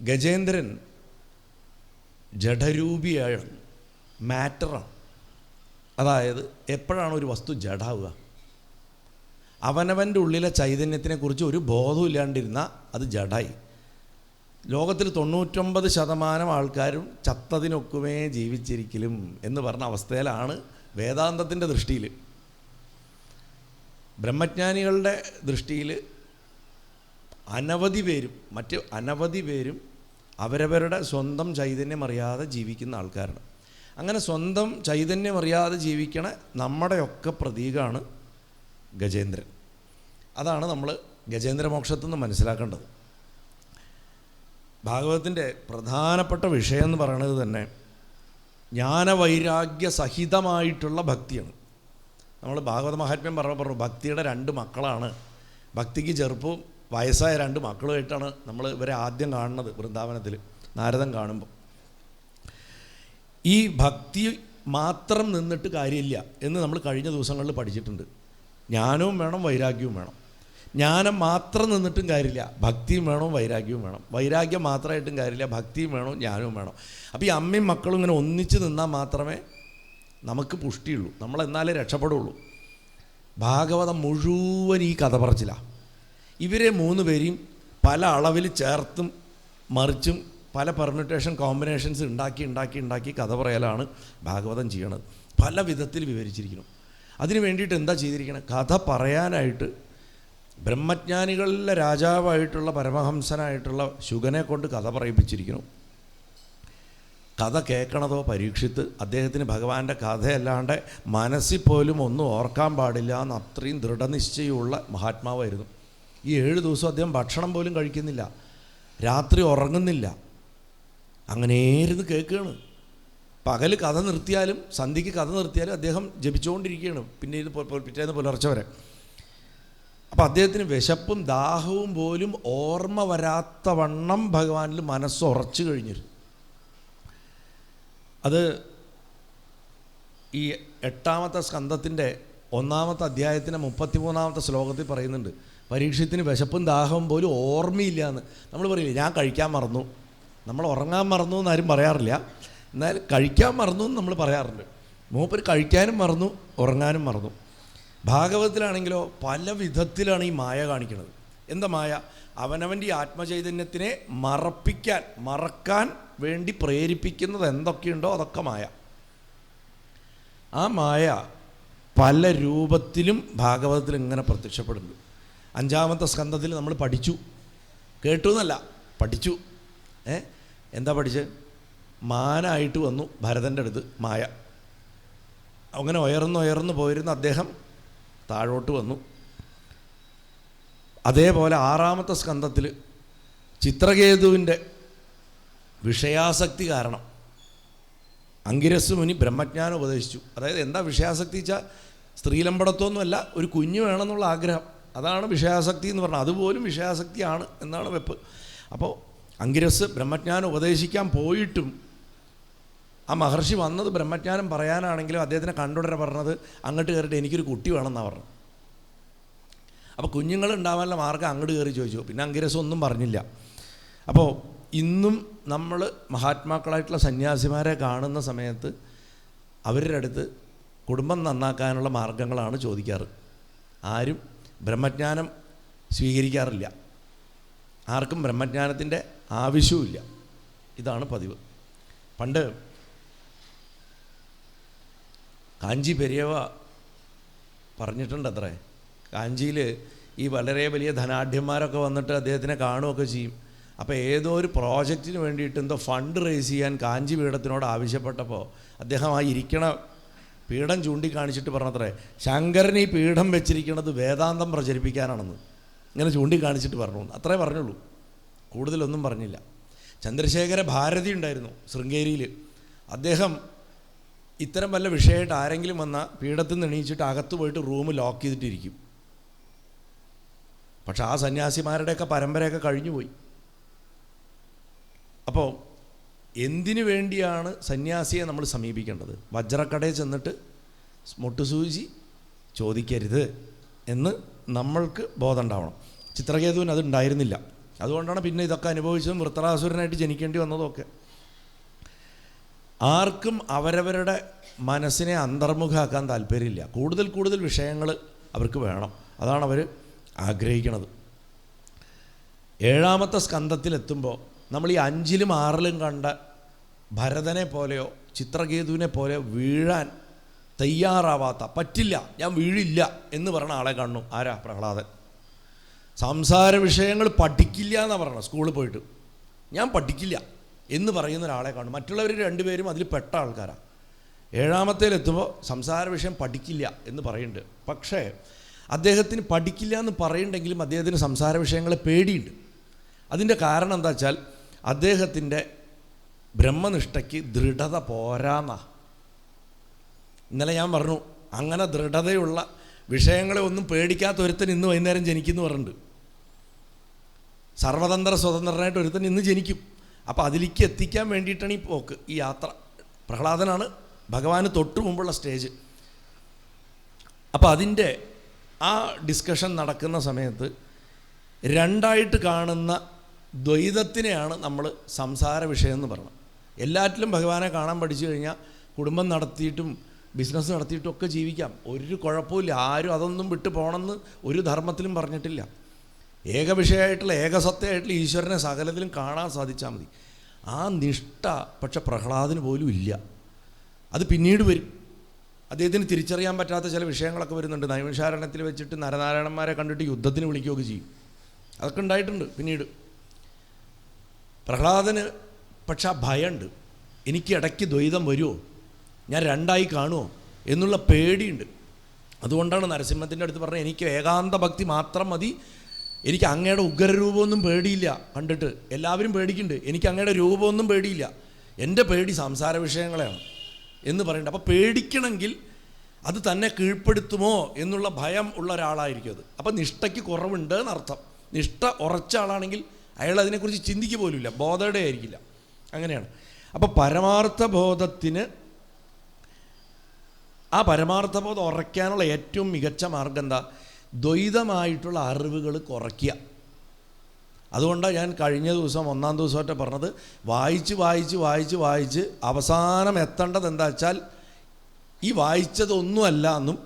ഗജേന്ദ്രൻ ജഡരൂപിയാണ്, മാറ്ററാണ്. അതായത് എപ്പോഴാണ് ഒരു വസ്തു ജഡാവുക? അവനവൻ്റെ ഉള്ളിലെ ചൈതന്യത്തിനെക്കുറിച്ച് ഒരു ബോധവും ഇല്ലാണ്ടിരുന്നാൽ അത് ജഡായി. ലോകത്തിൽ 99% ആൾക്കാരും ചത്തതിനൊക്കുമേ ജീവിച്ചിരിക്കലും എന്ന് പറഞ്ഞ അവസ്ഥയിലാണ് വേദാന്തത്തിൻ്റെ ദൃഷ്ടിയിൽ. ബ്രഹ്മജ്ഞാനികളുടെ ദൃഷ്ടിയിൽ അനവധി പേരും അവരവരുടെ സ്വന്തം ചൈതന്യം അറിയാതെ ജീവിക്കുന്ന ആൾക്കാരാണ്. അങ്ങനെ സ്വന്തം ചൈതന്യം അറിയാതെ ജീവിക്കണ നമ്മുടെയൊക്കെ പ്രതീകമാണ് ഗജേന്ദ്രൻ. അതാണ് നമ്മൾ ഗജേന്ദ്രമോക്ഷത്തിൽ നിന്ന് മനസ്സിലാക്കേണ്ടത്. ഭാഗവതത്തിൻ്റെ പ്രധാനപ്പെട്ട വിഷയം എന്ന് പറയുന്നത് തന്നെ ജ്ഞാനവൈരാഗ്യ സഹിതമായിട്ടുള്ള ഭക്തിയാണ്. നമ്മൾ ഭാഗവത മഹാത്മ്യം പറഞ്ഞു ഭക്തിയുടെ 2 മക്കളാണ്. ഭക്തിക്ക് ചെറുപ്പവും വയസ്സായ 2 മക്കളുമായിട്ടാണ് നമ്മൾ ഇവരെ ആദ്യം കാണുന്നത് വൃന്ദാവനത്തിൽ നാരദൻ കാണുമ്പോൾ. ഈ ഭക്തി മാത്രം നിന്നിട്ട് കാര്യമില്ല എന്ന് നമ്മൾ കഴിഞ്ഞ ദിവസങ്ങളിൽ പഠിച്ചിട്ടുണ്ട്. ജ്ഞാനവും വേണം, വൈരാഗ്യവും വേണം. ജ്ഞാനം മാത്രം നിന്നിട്ടും കാര്യമില്ല, ഭക്തിയും വേണം, വൈരാഗ്യവും വേണം. വൈരാഗ്യം മാത്രമായിട്ടും കാര്യമില്ല, ഭക്തിയും വേണം, ജ്ഞാനവും വേണം. അപ്പോൾ ഈ അമ്മയും മക്കളും ഇങ്ങനെ ഒന്നിച്ച് നിന്നാൽ മാത്രമേ നമുക്ക് പുഷ്ടിയുള്ളൂ, നമ്മളെന്നാലേ രക്ഷപ്പെടുള്ളൂ. ഭാഗവതം മുഴുവൻ ഈ കഥ പറച്ചിലാണ്. ഇവരെ 3 പേരെയും പല അളവിൽ ചേർത്തും മറിച്ചും പല പെർമ്യൂട്ടേഷൻ കോമ്പിനേഷൻസ് ഉണ്ടാക്കി കഥ പറയലാണ് ഭാഗവതം ചെയ്യണത്. പല വിധത്തിൽ വിവരിച്ചിരിക്കുന്നു. അതിന് വേണ്ടിയിട്ട് എന്താ ചെയ്തിരിക്കണം? കഥ പറയാനായിട്ട് ബ്രഹ്മജ്ഞാനികളിലെ രാജാവായിട്ടുള്ള പരമഹംസനായിട്ടുള്ള ശുഗനെ കൊണ്ട് കഥ പറയിപ്പിച്ചിരിക്കുന്നു. കഥ കേൾക്കണതോ പരീക്ഷിത്ത് അദ്ദേഹത്തിന് ഭഗവാന്റെ കഥയല്ലാണ്ട് മനസ്സിൽ പോലും ഒന്നും ഓർക്കാൻ പാടില്ല എന്ന് അത്രയും ദൃഢനിശ്ചയമുള്ള മഹാത്മാവായിരുന്നു. ഈ 7 ദിവസം അദ്ദേഹം ഭക്ഷണം പോലും കഴിക്കുന്നില്ല, രാത്രി ഉറങ്ങുന്നില്ല, അങ്ങനെയായിരുന്നു കേൾക്കുകയാണ്. പകൽ കഥ നിർത്തിയാലും സന്ധ്യയ്ക്ക് കഥ നിർത്തിയാലും അദ്ദേഹം ജപിച്ചുകൊണ്ടിരിക്കുകയാണ് പിറ്റേന്ന് പുലർച്ചെ വരെ. അപ്പം അദ്ദേഹത്തിന് വിശപ്പും ദാഹവും പോലും ഓർമ്മ വരാത്ത വണ്ണം ഭഗവാനിൽ മനസ്സുറച്ചു കഴിഞ്ഞിരുന്നു. അത് ഈ 8ാമത്തെ സ്കന്ധത്തിൻ്റെ 1ാമത്തെ അധ്യായത്തിൻ്റെ 33ാമത്തെ ശ്ലോകത്തിൽ പറയുന്നുണ്ട്. പരീക്ഷത്തിന് വിശപ്പും ദാഹവും പോലും ഓർമ്മയില്ല എന്ന്. നമ്മൾ പറയില്ലേ ഞാൻ കഴിക്കാൻ മറന്നു, നമ്മൾ ഉറങ്ങാൻ മറന്നു എന്നാരും പറയാറില്ല, എന്നാൽ കഴിക്കാൻ മറന്നു എന്ന് നമ്മൾ പറയാറുണ്ട്. മൂപ്പർ കഴിക്കാനും മറന്നു, ഉറങ്ങാനും മറന്നു. ഭാഗവതത്തിലാണെങ്കിലോ പല വിധത്തിലാണ് ഈ മായ കാണിക്കുന്നത്. എന്താ മായ? അവനവൻ്റെ ഈ ആത്മചൈതന്യത്തിനെ മറക്കാൻ വേണ്ടി പ്രേരിപ്പിക്കുന്നത് എന്തൊക്കെയുണ്ടോ അതൊക്കെ മായ. ആ മായ പല രൂപത്തിലും ഭാഗവതത്തിൽ ഇങ്ങനെ പ്രത്യക്ഷപ്പെടുന്നു. 5ാമത്തെ സ്കന്ധത്തിൽ നമ്മൾ പഠിച്ചു, കേട്ടു എന്നല്ല പഠിച്ചു. എന്താ പഠിച്ചത്? മാനായിട്ട് വന്നു ഭരതൻ്റെ അടുത്ത് മായ. അങ്ങനെ ഉയർന്നു പോയിരുന്ന അദ്ദേഹം താഴോട്ട് വന്നു. അതേപോലെ 6ാമത്തെ സ്കന്ധത്തിൽ ചിത്രകേതുവിൻ്റെ വിഷയാസക്തി കാരണം അങ്കിരസ് മുനി ബ്രഹ്മജ്ഞാനം ഉപദേശിച്ചു. അതായത് എന്താ വിഷയാസക്തി വെച്ചാൽ സ്ത്രീലമ്പടത്വമൊന്നുമല്ല, ഒരു കുഞ്ഞ് വേണമെന്നുള്ള ആഗ്രഹം, അതാണ് വിഷയാസക്തി എന്ന് പറഞ്ഞാൽ. അതുപോലും വിഷയാസക്തിയാണ് എന്നാണ് വെപ്പ്. അപ്പോൾ അങ്കിരസ് ബ്രഹ്മജ്ഞാനം ഉപദേശിക്കാൻ പോയിട്ടും ആ മഹർഷി വന്നത് ബ്രഹ്മജ്ഞാനം പറയാനാണെങ്കിലും അദ്ദേഹത്തിനെ കണ്ടുടരെ പറഞ്ഞത് അങ്ങോട്ട് കയറിയിട്ട് എനിക്കൊരു കുട്ടി വേണമെന്നാണ് പറഞ്ഞത്. അപ്പോൾ കുഞ്ഞുങ്ങളുണ്ടാവാനുള്ള മാർഗ്ഗം അങ്ങോട്ട് കയറി ചോദിച്ചു. പിന്നെ അങ്കിരസ് ഒന്നും പറഞ്ഞില്ല. അപ്പോൾ ഇന്നും നമ്മൾ മഹാത്മാക്കളായിട്ടുള്ള സന്യാസിമാരെ കാണുന്ന സമയത്ത് അവരുടെ അടുത്ത് കുടുംബം നന്നാക്കാനുള്ള മാർഗങ്ങളാണ് ചോദിക്കാറ്. ആരും ബ്രഹ്മജ്ഞാനം സ്വീകരിക്കാറില്ല, ആർക്കും ബ്രഹ്മജ്ഞാനത്തിൻ്റെ ആവശ്യവുമില്ല. ഇതാണ് പതിവ്. പണ്ട് കാഞ്ചി പെരിയവ പറഞ്ഞിട്ടുണ്ട് അത്രേ. കാഞ്ചിയിൽ ഈ വളരെ വലിയ ധനാഢ്യന്മാരൊക്കെ വന്നിട്ട് അദ്ദേഹത്തിനെ കാണുകയൊക്കെ ചെയ്യും. അപ്പോൾ ഏതോ ഒരു പ്രോജക്റ്റിന് വേണ്ടിയിട്ട് എന്തോ ഫണ്ട് റേസ് ചെയ്യാൻ കാഞ്ചി പീഠത്തിനോട് ആവശ്യപ്പെട്ടപ്പോൾ അദ്ദേഹം ആ ഇരിക്കണ പീഠം ചൂണ്ടിക്കാണിച്ചിട്ട് പറഞ്ഞത്രേ, ശങ്കരൻ ഈ പീഠം വെച്ചിരിക്കുന്നത് വേദാന്തം പ്രചരിപ്പിക്കാനാണെന്ന് ഇങ്ങനെ ചൂണ്ടിക്കാണിച്ചിട്ട് പറഞ്ഞു. അത്രേ പറഞ്ഞുള്ളൂ, കൂടുതലൊന്നും പറഞ്ഞില്ല. ചന്ദ്രശേഖര ഭാരതി ഉണ്ടായിരുന്നു ശൃംഗേരിയിൽ. അദ്ദേഹം ഇത്തരം വല്ല വിഷയമായിട്ട് ആരെങ്കിലും വന്നാൽ പീഠത്തിൽ നിന്ന് എണീച്ചിട്ട് അകത്ത് പോയിട്ട് റൂം ലോക്ക് ചെയ്തിട്ടിരിക്കും. പക്ഷെ ആ സന്യാസിമാരുടെയൊക്കെ പരമ്പരയൊക്കെ കഴിഞ്ഞുപോയി. അപ്പോൾ എന്തിനു വേണ്ടിയാണ് സന്യാസിയെ നമ്മൾ സമീപിക്കേണ്ടത്? വജ്രക്കടയിൽ ചെന്നിട്ട് മുട്ടുസൂചി ചോദിക്കരുത് എന്ന് നമ്മൾക്ക് ബോധം ഉണ്ടാവണം. ചിത്രകേതുവിന് അതുണ്ടായിരുന്നില്ല. അതുകൊണ്ടാണ് പിന്നെ ഇതൊക്കെ അനുഭവിച്ചതും വൃത്രാസുരനായിട്ട് ജനിക്കേണ്ടി വന്നതൊക്കെ. ആർക്കും അവരവരുടെ മനസ്സിനെ അന്തർമുഖമാക്കാൻ താല്പര്യമില്ല. കൂടുതൽ കൂടുതൽ വിഷയങ്ങൾ അവർക്ക് വേണം. അതാണ് അവർ ആഗ്രഹിക്കുന്നത്. 7-ാമത്തെ സ്കന്ധത്തിലെത്തുമ്പോൾ നമ്മൾ ഈ 5-ലും 6-ലും കണ്ട ഭരതനെ പോലെയോ ചിത്രകേതുവിനെ പോലെയോ വീഴാൻ തയ്യാറാവാത്ത, പറ്റില്ല ഞാൻ വീഴില്ല എന്ന് പറഞ്ഞ ആളെ കാണുന്നു. ആരാ? പ്രഹ്ലാദൻ. സംസാര വിഷയങ്ങൾ പഠിക്കില്ല എന്നാണ് പറയണം. സ്കൂളിൽ പോയിട്ട് ഞാൻ പഠിക്കില്ല എന്ന് പറയുന്ന ഒരാളെ കാണും. മറ്റുള്ളവർ രണ്ടുപേരും അതിൽ പെട്ട ആൾക്കാരാണ്. 7-ാമത്തേലെത്തുമ്പോൾ സംസാര വിഷയം പഠിക്കില്ല എന്ന് പറയുന്നുണ്ട്. പക്ഷേ അദ്ദേഹത്തിന് പഠിക്കില്ല എന്ന് പറയുന്നുണ്ടെങ്കിലും അദ്ദേഹത്തിന് സംസാര വിഷയങ്ങളെ പേടിയുണ്ട്. അതിൻ്റെ കാരണം എന്താ വെച്ചാൽ അദ്ദേഹത്തിൻ്റെ ബ്രഹ്മനിഷ്ഠയ്ക്ക് ദൃഢത പോരാന്നാ. ഇന്നലെ ഞാൻ പറഞ്ഞു, അങ്ങനെ ദൃഢതയുള്ള വിഷയങ്ങളെ ഒന്നും പേടിക്കാത്ത ഒരുത്തൻ ഇന്ന് വൈകുന്നേരം ജനിക്കുമെന്ന് പറഞ്ഞിട്ടുണ്ട്. സർവതന്ത്ര സ്വതന്ത്രനായിട്ട് ഒരുത്തൻ ഇന്ന് ജനിക്കും. അപ്പോൾ അതിലേക്ക് എത്തിക്കാൻ വേണ്ടിയിട്ടാണ് ഈ പോക്ക്, ഈ യാത്ര. പ്രഹ്ലാദനാണ് ഭഗവാന് തൊട്ട് മുമ്പുള്ള സ്റ്റേജ്. അപ്പോൾ അതിൻ്റെ ആ ഡിസ്കഷൻ നടക്കുന്ന സമയത്ത് രണ്ടായിട്ട് കാണുന്ന ദ്വൈതത്തിനെയാണ് നമ്മൾ സംസാര വിഷയം എന്ന് പറയുന്നത്. എല്ലാറ്റിലും ഭഗവാനെ കാണാൻ പഠിച്ചു കഴിഞ്ഞാൽ കുടുംബം നടത്തിയിട്ടും ബിസിനസ് നടത്തിയിട്ടും ഒക്കെ ജീവിക്കാം, ഒരു കുഴപ്പമില്ല. ആരും അതൊന്നും വിട്ടു പോകണമെന്ന് ഒരു ധർമ്മത്തിലും പറഞ്ഞിട്ടില്ല. ഏക വിഷയമായിട്ടുള്ള ഏകസത്യമായിട്ടുള്ള ഈശ്വരനെ സകലത്തിലും കാണാൻ സാധിച്ചാൽ മതി. ആ നിഷ്ഠ പക്ഷെ പ്രഹ്ലാദന് പോലും ഇല്ല. അത് പിന്നീട് വരും. അദ്ദേഹത്തിന് തിരിച്ചറിയാൻ പറ്റാത്ത ചില വിഷയങ്ങളൊക്കെ വരുന്നുണ്ട്. നൈമിഷാരണ്യത്തിൽ വെച്ചിട്ട് നരനാരായണന്മാരെ കണ്ടിട്ട് യുദ്ധത്തിന് വിളിക്കുകയൊക്കെ ചെയ്യും. അതൊക്കെ ഉണ്ടായിട്ടുണ്ട് പിന്നീട്. പ്രഹ്ലാദന് പക്ഷെ ആ ഭയമുണ്ട്. എനിക്ക് ഇടയ്ക്ക് ദ്വൈതം വരുമോ, ഞാൻ രണ്ടായി കാണുമോ എന്നുള്ള പേടിയുണ്ട്. അതുകൊണ്ടാണ് നരസിംഹത്തിൻ്റെ അടുത്ത് പറഞ്ഞത്, എനിക്ക് ഏകാന്ത ഭക്തി മാത്രം മതി, എനിക്ക് അങ്ങയുടെ ഉഗ്രരൂപമൊന്നും പേടിയില്ല. കണ്ടിട്ട് എല്ലാവരും പേടിക്കുന്നുണ്ട്, എനിക്ക് അങ്ങയുടെ രൂപമൊന്നും പേടിയില്ല, എൻ്റെ പേടി സംസാര വിഷയങ്ങളെയാണ് എന്ന് പറയുന്നുണ്ട്. അപ്പോൾ പേടിക്കണമെങ്കിൽ അത് തന്നെ കീഴ്പ്പെടുത്തുമോ എന്നുള്ള ഭയം ഉള്ള ഒരാളായിരിക്കും അത്. അപ്പോൾ നിഷ്ഠയ്ക്ക് കുറവുണ്ട് എന്നർത്ഥം. നിഷ്ഠ ഉറച്ച ആളാണെങ്കിൽ അയാൾ അതിനെക്കുറിച്ച് ചിന്തിക്കുക പോലുമില്ല, ബോധയുടെ ആയിരിക്കില്ല. അങ്ങനെയാണ്. അപ്പോൾ പരമാർത്ഥ ബോധത്തിന്, ആ പരമാർത്ഥബോധം ഉറയ്ക്കാനുള്ള ഏറ്റവും മികച്ച മാർഗം എന്താ? ദ്വൈതമായിട്ടുള്ള അറിവുകൾ കുറയ്ക്കുക. അതുകൊണ്ടാണ് ഞാൻ കഴിഞ്ഞ ദിവസം 1-ാം ദിവസമായിട്ട് പറഞ്ഞത്, വായിച്ച് വായിച്ച് വായിച്ച് വായിച്ച് അവസാനം എത്തേണ്ടത് എന്താ വെച്ചാൽ ഈ വായിച്ചതൊന്നുമല്ല എന്നും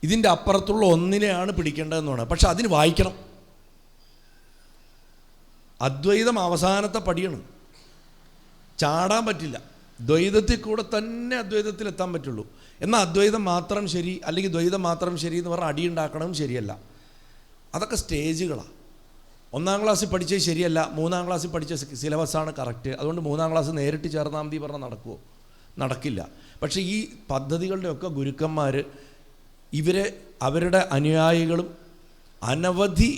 ഇതിൻ്റെ അപ്പുറത്തുള്ള ഒന്നിനെയാണ് പിടിക്കേണ്ടതെന്നാണ്. പക്ഷെ അതിന് വായിക്കണം. അദ്വൈതം അവസാനത്തെ പടിയാണ്, ചാടാൻ പറ്റില്ല. ദ്വൈതത്തിൽ കൂടെ തന്നെ അദ്വൈതത്തിലെത്താൻ പറ്റുള്ളൂ. എന്നാൽ അദ്വൈതം മാത്രം ശരി അല്ലെങ്കിൽ ദ്വൈതം മാത്രം ശരി എന്ന് പറഞ്ഞാൽ അടിയുണ്ടാക്കണം ശരിയല്ല. അതൊക്കെ സ്റ്റേജുകളാണ്. 1-ാം ക്ലാസ്സിൽ പഠിച്ചത് ശരിയല്ല, 3-ാം ക്ലാസ്സിൽ പഠിച്ച സിലബസാണ് കറക്റ്റ്. അതുകൊണ്ട് 3-ാം ക്ലാസ് നേരിട്ട് ചേർന്നാൽ മതി പറഞ്ഞാൽ നടക്കുമോ? നടക്കില്ല. പക്ഷേ ഈ പദ്ധതികളുടെയൊക്കെ ഗുരുക്കന്മാർ അവരുടെ അനുയായികളും അനവധി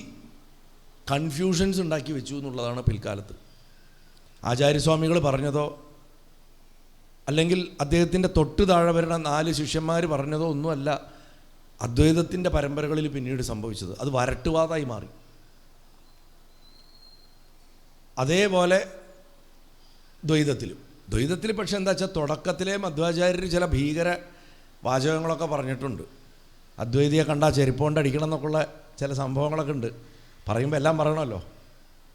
കൺഫ്യൂഷൻസ് ഉണ്ടാക്കി വെച്ചു എന്നുള്ളതാണ് പിൽക്കാലത്ത്. ആചാര്യസ്വാമികൾ പറഞ്ഞതോ അല്ലെങ്കിൽ അദ്ദേഹത്തിൻ്റെ തൊട്ട് താഴെ വരുന്ന 4 ശിഷ്യന്മാർ പറഞ്ഞതോ ഒന്നുമല്ല അദ്വൈതത്തിൻ്റെ പരമ്പരകളിൽ പിന്നീട് സംഭവിച്ചത്. അത് വരട്ടുവാദമായി മാറി. അതേപോലെ ദ്വൈതത്തിൽ പക്ഷെ എന്താ വെച്ചാൽ തുടക്കത്തിലെ മധ്വാചാര്യർ ചില ഭീകര വാചകങ്ങളൊക്കെ പറഞ്ഞിട്ടുണ്ട്. അദ്വൈതിയെ കണ്ടാൽ ചെരുപ്പുകൊണ്ട് അടിക്കണം എന്നൊക്കെയുള്ള ചില സംഭവങ്ങളൊക്കെ ഉണ്ട്. പറയുമ്പോൾ എല്ലാം പറയണമല്ലോ.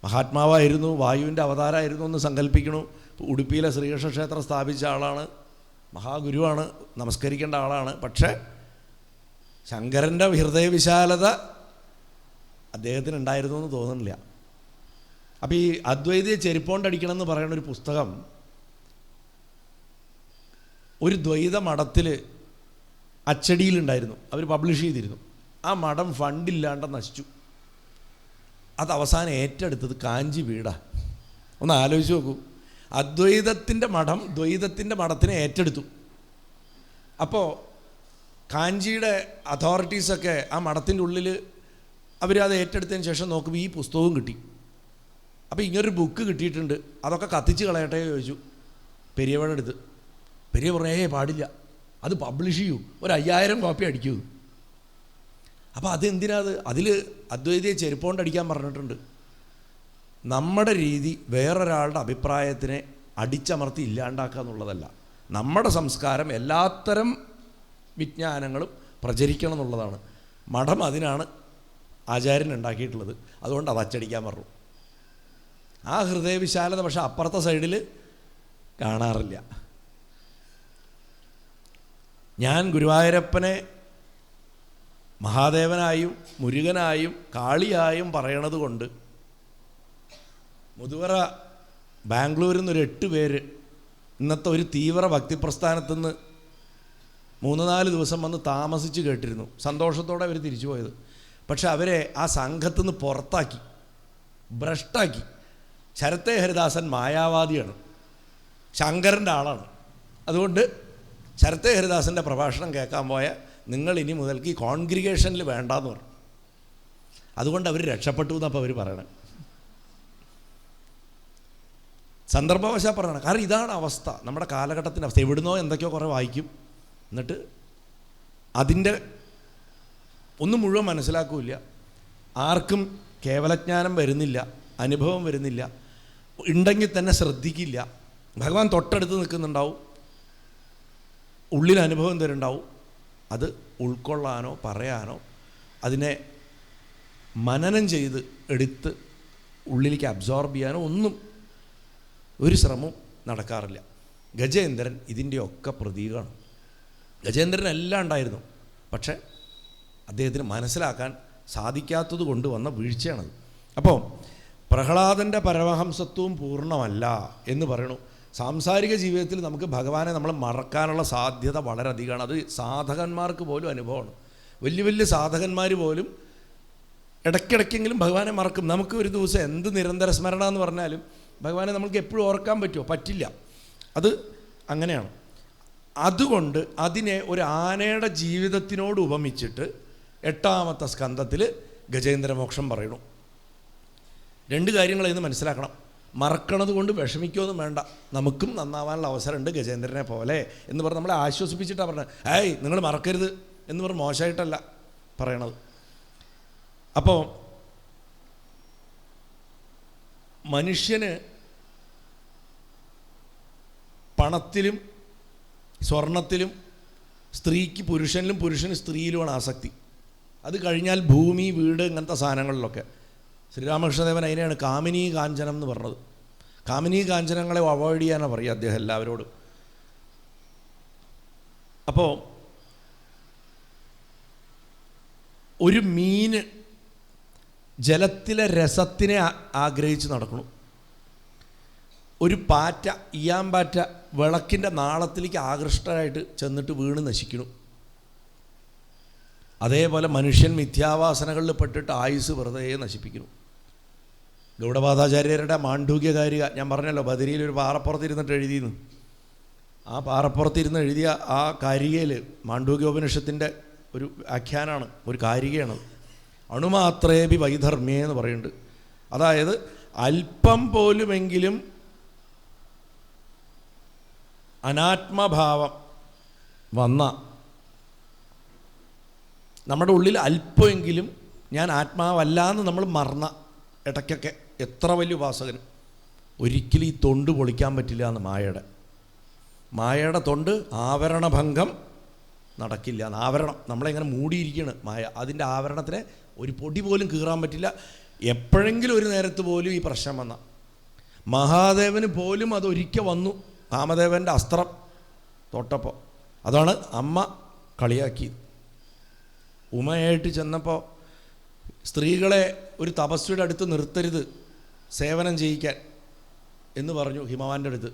മഹാത്മാവായിരുന്നു, വായുവിൻ്റെ അവതാരമായിരുന്നു എന്ന് സങ്കല്പിക്കണു. ഉടുപ്പിയിലെ ശ്രീകൃഷ്ണ ക്ഷേത്രം സ്ഥാപിച്ച ആളാണ്, മഹാഗുരുവാണ്, നമസ്കരിക്കേണ്ട ആളാണ്. പക്ഷേ ശങ്കരൻ്റെ ഹൃദയവിശാലത അദ്ദേഹത്തിന് ഉണ്ടായിരുന്നു എന്ന് തോന്നുന്നില്ല. അപ്പോൾ ഈ അദ്വൈതിയെ ചെരുപ്പോണ്ടടിക്കണം എന്ന് പറയുന്ന ഒരു പുസ്തകം ഒരു ദ്വൈത മഠത്തിൽ അച്ചടിയിലുണ്ടായിരുന്നു, അവർ പബ്ലിഷ് ചെയ്തിരുന്നു. ആ മഠം ഫണ്ടില്ലാണ്ട് നശിച്ചു. അത് അവസാനം ഏറ്റെടുത്തത് കാഞ്ചി പീഠാ. ഒന്ന് ആലോചിച്ച് നോക്കൂ. അദ്വൈതത്തിൻ്റെ മഠം ദ്വൈതത്തിൻ്റെ മഠത്തിനെ ഏറ്റെടുത്തു. അപ്പോൾ കാഞ്ചിയുടെ അതോറിറ്റീസൊക്കെ ആ മഠത്തിൻ്റെ ഉള്ളിൽ അവരത് ഏറ്റെടുത്തതിന് ശേഷം നോക്കുമ്പോൾ ഈ പുസ്തകവും കിട്ടി. അപ്പോൾ ഇങ്ങനൊരു ബുക്ക് കിട്ടിയിട്ടുണ്ട്, അതൊക്കെ കത്തിച്ച് കളയട്ടെ ചോദിച്ചു പെരിയവയുടെ അടുത്ത്. പെരിയ പറഞ്ഞേ പാടില്ല, അത് പബ്ലിഷ് ചെയ്യൂ, ഒരു 5000 കോപ്പി അടിക്കൂ. അപ്പോൾ അതെന്തിനാത്? അതിൽ അദ്വൈതിയെ ചെരുപ്പോണ്ട് അടിക്കാൻ പറഞ്ഞിട്ടുണ്ട്. നമ്മുടെ രീതി വേറൊരാളുടെ അഭിപ്രായത്തിനെ അടിച്ചമർത്തി ഇല്ലാണ്ടാക്കുക എന്നുള്ളതല്ല. നമ്മുടെ സംസ്കാരം എല്ലാത്തരം വിജ്ഞാനങ്ങളും പ്രചരിക്കണം എന്നുള്ളതാണ്. മഠം അതിനാണ് ആചാര്യൻ ഉണ്ടാക്കിയിട്ടുള്ളത്. അതുകൊണ്ട് അത് അച്ചടിക്കാൻ പറഞ്ഞു. ആ ഹൃദയവിശാലത പക്ഷെ അപ്പുറത്തെ സൈഡിൽ കാണാറില്ല. ഞാൻ ഗുരുവായൂരപ്പനെ മഹാദേവനായും മുരുകനായും കാളിയായും പറയണത് കൊണ്ട് മുതുവറ ബാംഗ്ലൂരിൽ നിന്നൊരു 8 പേര് ഇന്നത്തെ ഒരു തീവ്ര ഭക്തിപ്രസ്ഥാനത്തുനിന്ന് 3-4 ദിവസം വന്ന് താമസിച്ച് കേട്ടിരുന്നു. സന്തോഷത്തോടെ അവർ തിരിച്ചു പോയത്. പക്ഷെ അവരെ ആ സംഘത്തു നിന്ന് പുറത്താക്കി, ഭ്രഷ്ടാക്കി. ശരത്തേ ഹരിദാസൻ മായാവാദിയാണ്, ശങ്കരൻ്റെ ആളാണ്. അതുകൊണ്ട് ശരത്തേ ഹരിദാസൻ്റെ പ്രഭാഷണം കേൾക്കാൻ പോയ നിങ്ങൾ ഇനി മുതൽക്ക് ഈ കോൺഗ്രിഗേഷനിൽ വേണ്ടാന്ന് പറഞ്ഞു. അതുകൊണ്ട് അവർ രക്ഷപ്പെട്ടു എന്നപ്പോൾ അവർ പറയണം. സന്ദർഭവശാൽ പറയണം. കാരണം ഇതാണ് അവസ്ഥ, നമ്മുടെ കാലഘട്ടത്തിൻ്റെ അവസ്ഥ. എവിടുന്നോ എന്തൊക്കെയോ കുറേ വായിക്കും, എന്നിട്ട് അതിൻ്റെ ഒന്നും മുഴുവൻ മനസ്സിലാക്കില്ല. ആർക്കും കേവലജ്ഞാനം വരുന്നില്ല, അനുഭവം വരുന്നില്ല, ഉണ്ടെങ്കിൽ തന്നെ ശ്രദ്ധിക്കില്ല. ഭഗവാൻ തൊട്ടടുത്ത് നിൽക്കുന്നുണ്ടാവും, ഉള്ളിൽ അനുഭവം തരുന്നുണ്ടാവും. അത് ഉൾക്കൊള്ളാനോ പറയാനോ അതിനെ മനനം ചെയ്ത് എടുത്ത് ഉള്ളിലേക്ക് അബ്സോർബ് ചെയ്യാനോ ഒന്നും ഒരു ശ്രമവും നടക്കാറില്ല. ഗജേന്ദ്രൻ ഇതിൻ്റെയൊക്കെ പ്രതീകമാണ്. ഗജേന്ദ്രൻ എല്ലാം ഉണ്ടായിരുന്നു, പക്ഷേ അദ്ദേഹത്തിന് മനസ്സിലാക്കാൻ സാധിക്കാത്തത് കൊണ്ട് വന്ന വീഴ്ചയാണത്. അപ്പോൾ പ്രഹ്ലാദൻ്റെ പരമഹംസത്വവും പൂർണ്ണമല്ല എന്ന് പറയണു. സാംസാരിക ജീവിതത്തിൽ നമുക്ക് ഭഗവാനെ നമ്മൾ മറക്കാനുള്ള സാധ്യത വളരെ അധികമാണ്. അത് സാധകന്മാർക്ക് പോലും അനുഭവമാണ്. വലിയ വലിയ സാധകന്മാർ പോലും ഇടയ്ക്കിടയ്ക്കെങ്കിലും ഭഗവാനെ മറക്കും. നമുക്ക് ഒരു ദിവസം എന്ത് നിരന്തര സ്മരണ എന്ന് പറഞ്ഞാലും ഭഗവാനെ നമുക്ക് എപ്പോഴും ഓർക്കാൻ പറ്റുമോ? പറ്റില്ല. അത് അങ്ങനെയാണ്. അതുകൊണ്ട് അതിനെ ഒരു ആനയുടെ ജീവിതത്തിനോട് ഉപമിച്ചിട്ട് 8ാമത്തെ സ്കന്ധത്തിൽ ഗജേന്ദ്രമോക്ഷം പറയണു. 2 കാര്യങ്ങളെന്ന് മനസ്സിലാക്കണം. മറക്കണത് കൊണ്ട് വിഷമിക്കുമൊന്നും വേണ്ട, നമുക്കും നന്നാവാനുള്ള അവസരമുണ്ട് ഗജേന്ദ്രനെ പോലെ എന്ന് പറഞ്ഞ് നമ്മളെ ആശ്വസിപ്പിച്ചിട്ടാണ് പറഞ്ഞത്. ഏയ് നിങ്ങൾ മറക്കരുത് എന്ന് പറഞ്ഞ് മോശമായിട്ടല്ല പറയണത്. അപ്പോൾ മനുഷ്യന് പണത്തിലും സ്വർണത്തിലും, സ്ത്രീക്ക് പുരുഷനിലും പുരുഷന് സ്ത്രീയിലുമാണ് ആസക്തി. അത് കഴിഞ്ഞാൽ ഭൂമി, വീട്, ഇങ്ങനത്തെ സാധനങ്ങളിലൊക്കെ. ശ്രീരാമകൃഷ്ണദേവൻ അതിനെയാണ് കാമിനീ കാഞ്ചനം എന്ന് പറഞ്ഞത്. കാമിനീ കാഞ്ചനങ്ങളെ അവോയ്ഡ് ചെയ്യാനാണ് പറയുക അദ്ദേഹം എല്ലാവരോടും. അപ്പോൾ ഒരു മീന് ജലത്തിലെ രസത്തിനെ ആഗ്രഹിച്ച് നടക്കണം. ഒരു പാറ്റ, ഇയാമ്പാറ്റ വിളക്കിൻ്റെ നാളത്തിലേക്ക് ആകൃഷ്ടരായിട്ട് ചെന്നിട്ട് വീണ് നശിക്കണം. അതേപോലെ മനുഷ്യൻ മിഥ്യാവാസനകളിൽ പെട്ടിട്ട് ആയുസ് വെറുതെ നശിപ്പിക്കുന്നു. ഗൗഡപാദാചാര്യരുടെ മാണ്ഡൂക്യകാരിക ഞാൻ പറഞ്ഞല്ലോ, ബദരിയിൽ ഒരു പാറപ്പുറത്തിരുന്നിട്ട് എഴുതിയെന്ന്. ആ പാറപ്പുറത്തിരുന്ന് എഴുതിയ ആ കാരികയിൽ മാണ്ഡൂക്യോപനിഷത്തിൻ്റെ ഒരു വ്യാഖ്യാനമാണ്, ഒരു കാരികയാണ്. അണുമാത്രേപി വൈധർമ്മ്യേ എന്ന് പറയുന്നുണ്ട്. അതായത് അല്പം പോലുമെങ്കിലും അനാത്മഭാവം വന്ന, നമ്മുടെ ഉള്ളിൽ അല്പമെങ്കിലും ഞാൻ ആത്മാവല്ല എന്ന് നമ്മൾ മറന്ന, ഇടയ്ക്കൊക്കെ എത്ര വലിയ ഉപാസകനും ഒരിക്കലും ഈ തൊണ്ട് പൊളിക്കാൻ പറ്റില്ല എന്ന് മായയുടെ തൊണ്ട് ആവരണഭംഗം നടക്കില്ല. ആവരണം നമ്മളെങ്ങനെ മൂടിയിരിക്കുകയാണ് മായ, അതിൻ്റെ ആവരണത്തിനെ ഒരു പൊടി പോലും കീറാൻ പറ്റില്ല. എപ്പോഴെങ്കിലും ഒരു നേരത്ത് പോലും ഈ പ്രശ്നം വന്ന, മഹാദേവന് പോലും അതൊരിക്കൽ വന്നു. കാമദേവൻ്റെ അസ്ത്രം തൊട്ടപ്പോൾ അതാണ് അമ്മ കളിയാക്കിയത്. ഉമയായിട്ട് ചെന്നപ്പോൾ സ്ത്രീകളെ ഒരു തപസ്വിയുടെ അടുത്ത് നിർത്തരുത് സേവനം ചെയ്യിക്കാൻ എന്ന് പറഞ്ഞു ഹിമവാൻ്റെ അടുത്ത്.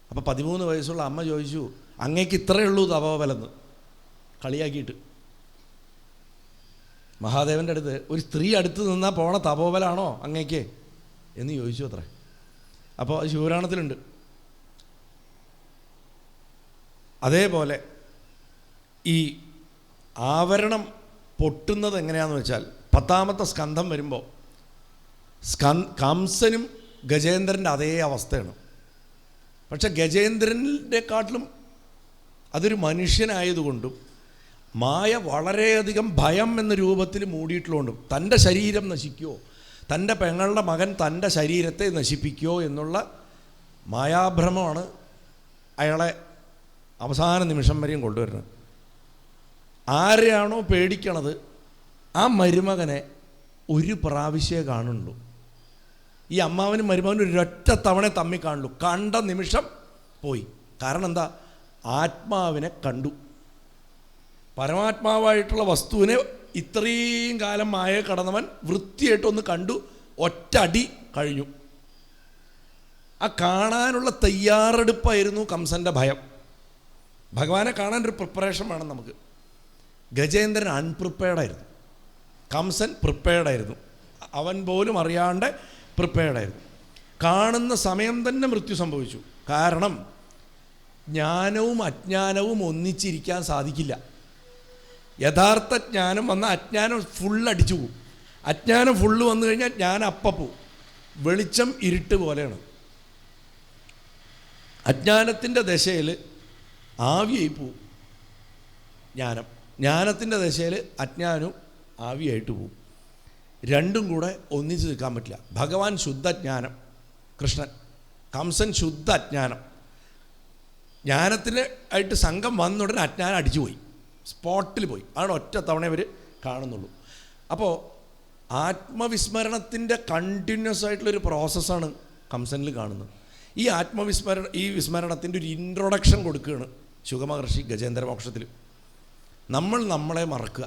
അപ്പോൾ 13 വയസ്സുള്ള അമ്മ ചോദിച്ചു, അങ്ങേക്ക് ഇത്രയേ ഉള്ളൂ തപോബലെന്ന്, കളിയാക്കിയിട്ട്. മഹാദേവൻ്റെ അടുത്ത് ഒരു സ്ത്രീ അടുത്ത് നിന്നാൽ പോണ തപോബലാണോ അങ്ങേക്ക് എന്ന് ചോദിച്ചു അത്രേ. അപ്പോൾ അത് ശിവപുരാണത്തിലുണ്ട്. അതേപോലെ ഈ ആവരണം പൊട്ടുന്നത് എങ്ങനെയാണെന്ന് വെച്ചാൽ 10ാമത്തെ സ്കന്ധം വരുമ്പോൾ കംസനും ഗജേന്ദ്രൻ്റെ അതേ അവസ്ഥയാണ്. പക്ഷെ ഗജേന്ദ്രനെക്കാട്ടിലും അതൊരു മനുഷ്യനായതുകൊണ്ടും മായ വളരെയധികം ഭയം എന്ന രൂപത്തിൽ മൂടിയിട്ടുള്ളതുകൊണ്ടും തൻ്റെ ശരീരം നശിക്കുമോ, തൻ്റെ പെങ്ങളുടെ മകൻ തൻ്റെ ശരീരത്തെ നശിപ്പിക്കുമോ എന്നുള്ള മായാഭ്രമമാണ് അയാളെ അവസാന നിമിഷം വരെയും കൊണ്ടുവരുന്നത്. ആരെയാണോ പേടിക്കണത് ആ മരുമകനെ ഒരു പ്രാവശ്യമേ കാണുന്നുള്ളൂ. ഈ അമ്മാവനും മരുമകനും ഒരൊറ്റ തവണ തമ്മിൽ കാണുള്ളൂ. കണ്ട നിമിഷം പോയി. കാരണം എന്താ? ആത്മാവിനെ കണ്ടു. പരമാത്മാവായിട്ടുള്ള വസ്തുവിനെ ഇത്രയും കാലം മായ കടന്നവൻ വൃത്തിയായിട്ടൊന്ന് കണ്ടു, ഒറ്റ അടി കഴിഞ്ഞു. ആ കാണാനുള്ള തയ്യാറെടുപ്പായിരുന്നു കംസൻ്റെ ഭയം. ഭഗവാനെ കാണാൻ ഒരു പ്രിപ്പറേഷൻ വേണം നമുക്ക്. ഗജേന്ദ്രൻ അൺപ്രിപ്പയർഡായിരുന്നു, കംസൻ പ്രിപ്പയർഡായിരുന്നു. അവൻ പോലും അറിയാണ്ട് പ്രിപ്പയർഡായിരുന്നു. കാണുന്ന സമയം തന്നെ മൃത്യു സംഭവിച്ചു. കാരണം ജ്ഞാനവും അജ്ഞാനവും ഒന്നിച്ചിരിക്കാൻ സാധിക്കില്ല. യഥാർത്ഥ ജ്ഞാനം വന്നാൽ അജ്ഞാനം ഫുള്ളടിച്ചു പോകും. അജ്ഞാനം ഫുള്ള് വന്നു കഴിഞ്ഞാൽ ജ്ഞാനം അപ്പം പോവും. വെളിച്ചം ഇരുട്ട് പോലെയാണ്. അജ്ഞാനത്തിൻ്റെ ദശയിൽ ആവിയായി പോവും ജ്ഞാനം, ജ്ഞാനത്തിൻ്റെ ദശയിൽ അജ്ഞാനവും ആവിയായിട്ട് പോവും. രണ്ടും കൂടെ ഒന്നിച്ച് നിൽക്കാൻ പറ്റില്ല. ഭഗവാൻ ശുദ്ധജ്ഞാനം, കൃഷ്ണൻ. കംസൻ ശുദ്ധ അജ്ഞാനം. ജ്ഞാനത്തിന് ആയിട്ട് സംഘം വന്നുടനെ അജ്ഞാനം അടിച്ചു പോയി, സ്പോട്ടിൽ പോയി. ആണ് ഒറ്റ തവണ ഇവർ കാണുന്നുള്ളൂ. അപ്പോൾ ആത്മവിസ്മരണത്തിൻ്റെ കണ്ടിന്യൂസ് ആയിട്ടുള്ളൊരു പ്രോസസ്സാണ് കംസനിൽ കാണുന്നത്. ഈ വിസ്മരണത്തിൻ്റെ ഒരു ഇൻട്രൊഡക്ഷൻ കൊടുക്കുകയാണ് ശുഗമഹർഷി ഗജേന്ദ്രമോക്ഷത്തിൽ. നമ്മളെ മറക്കുക.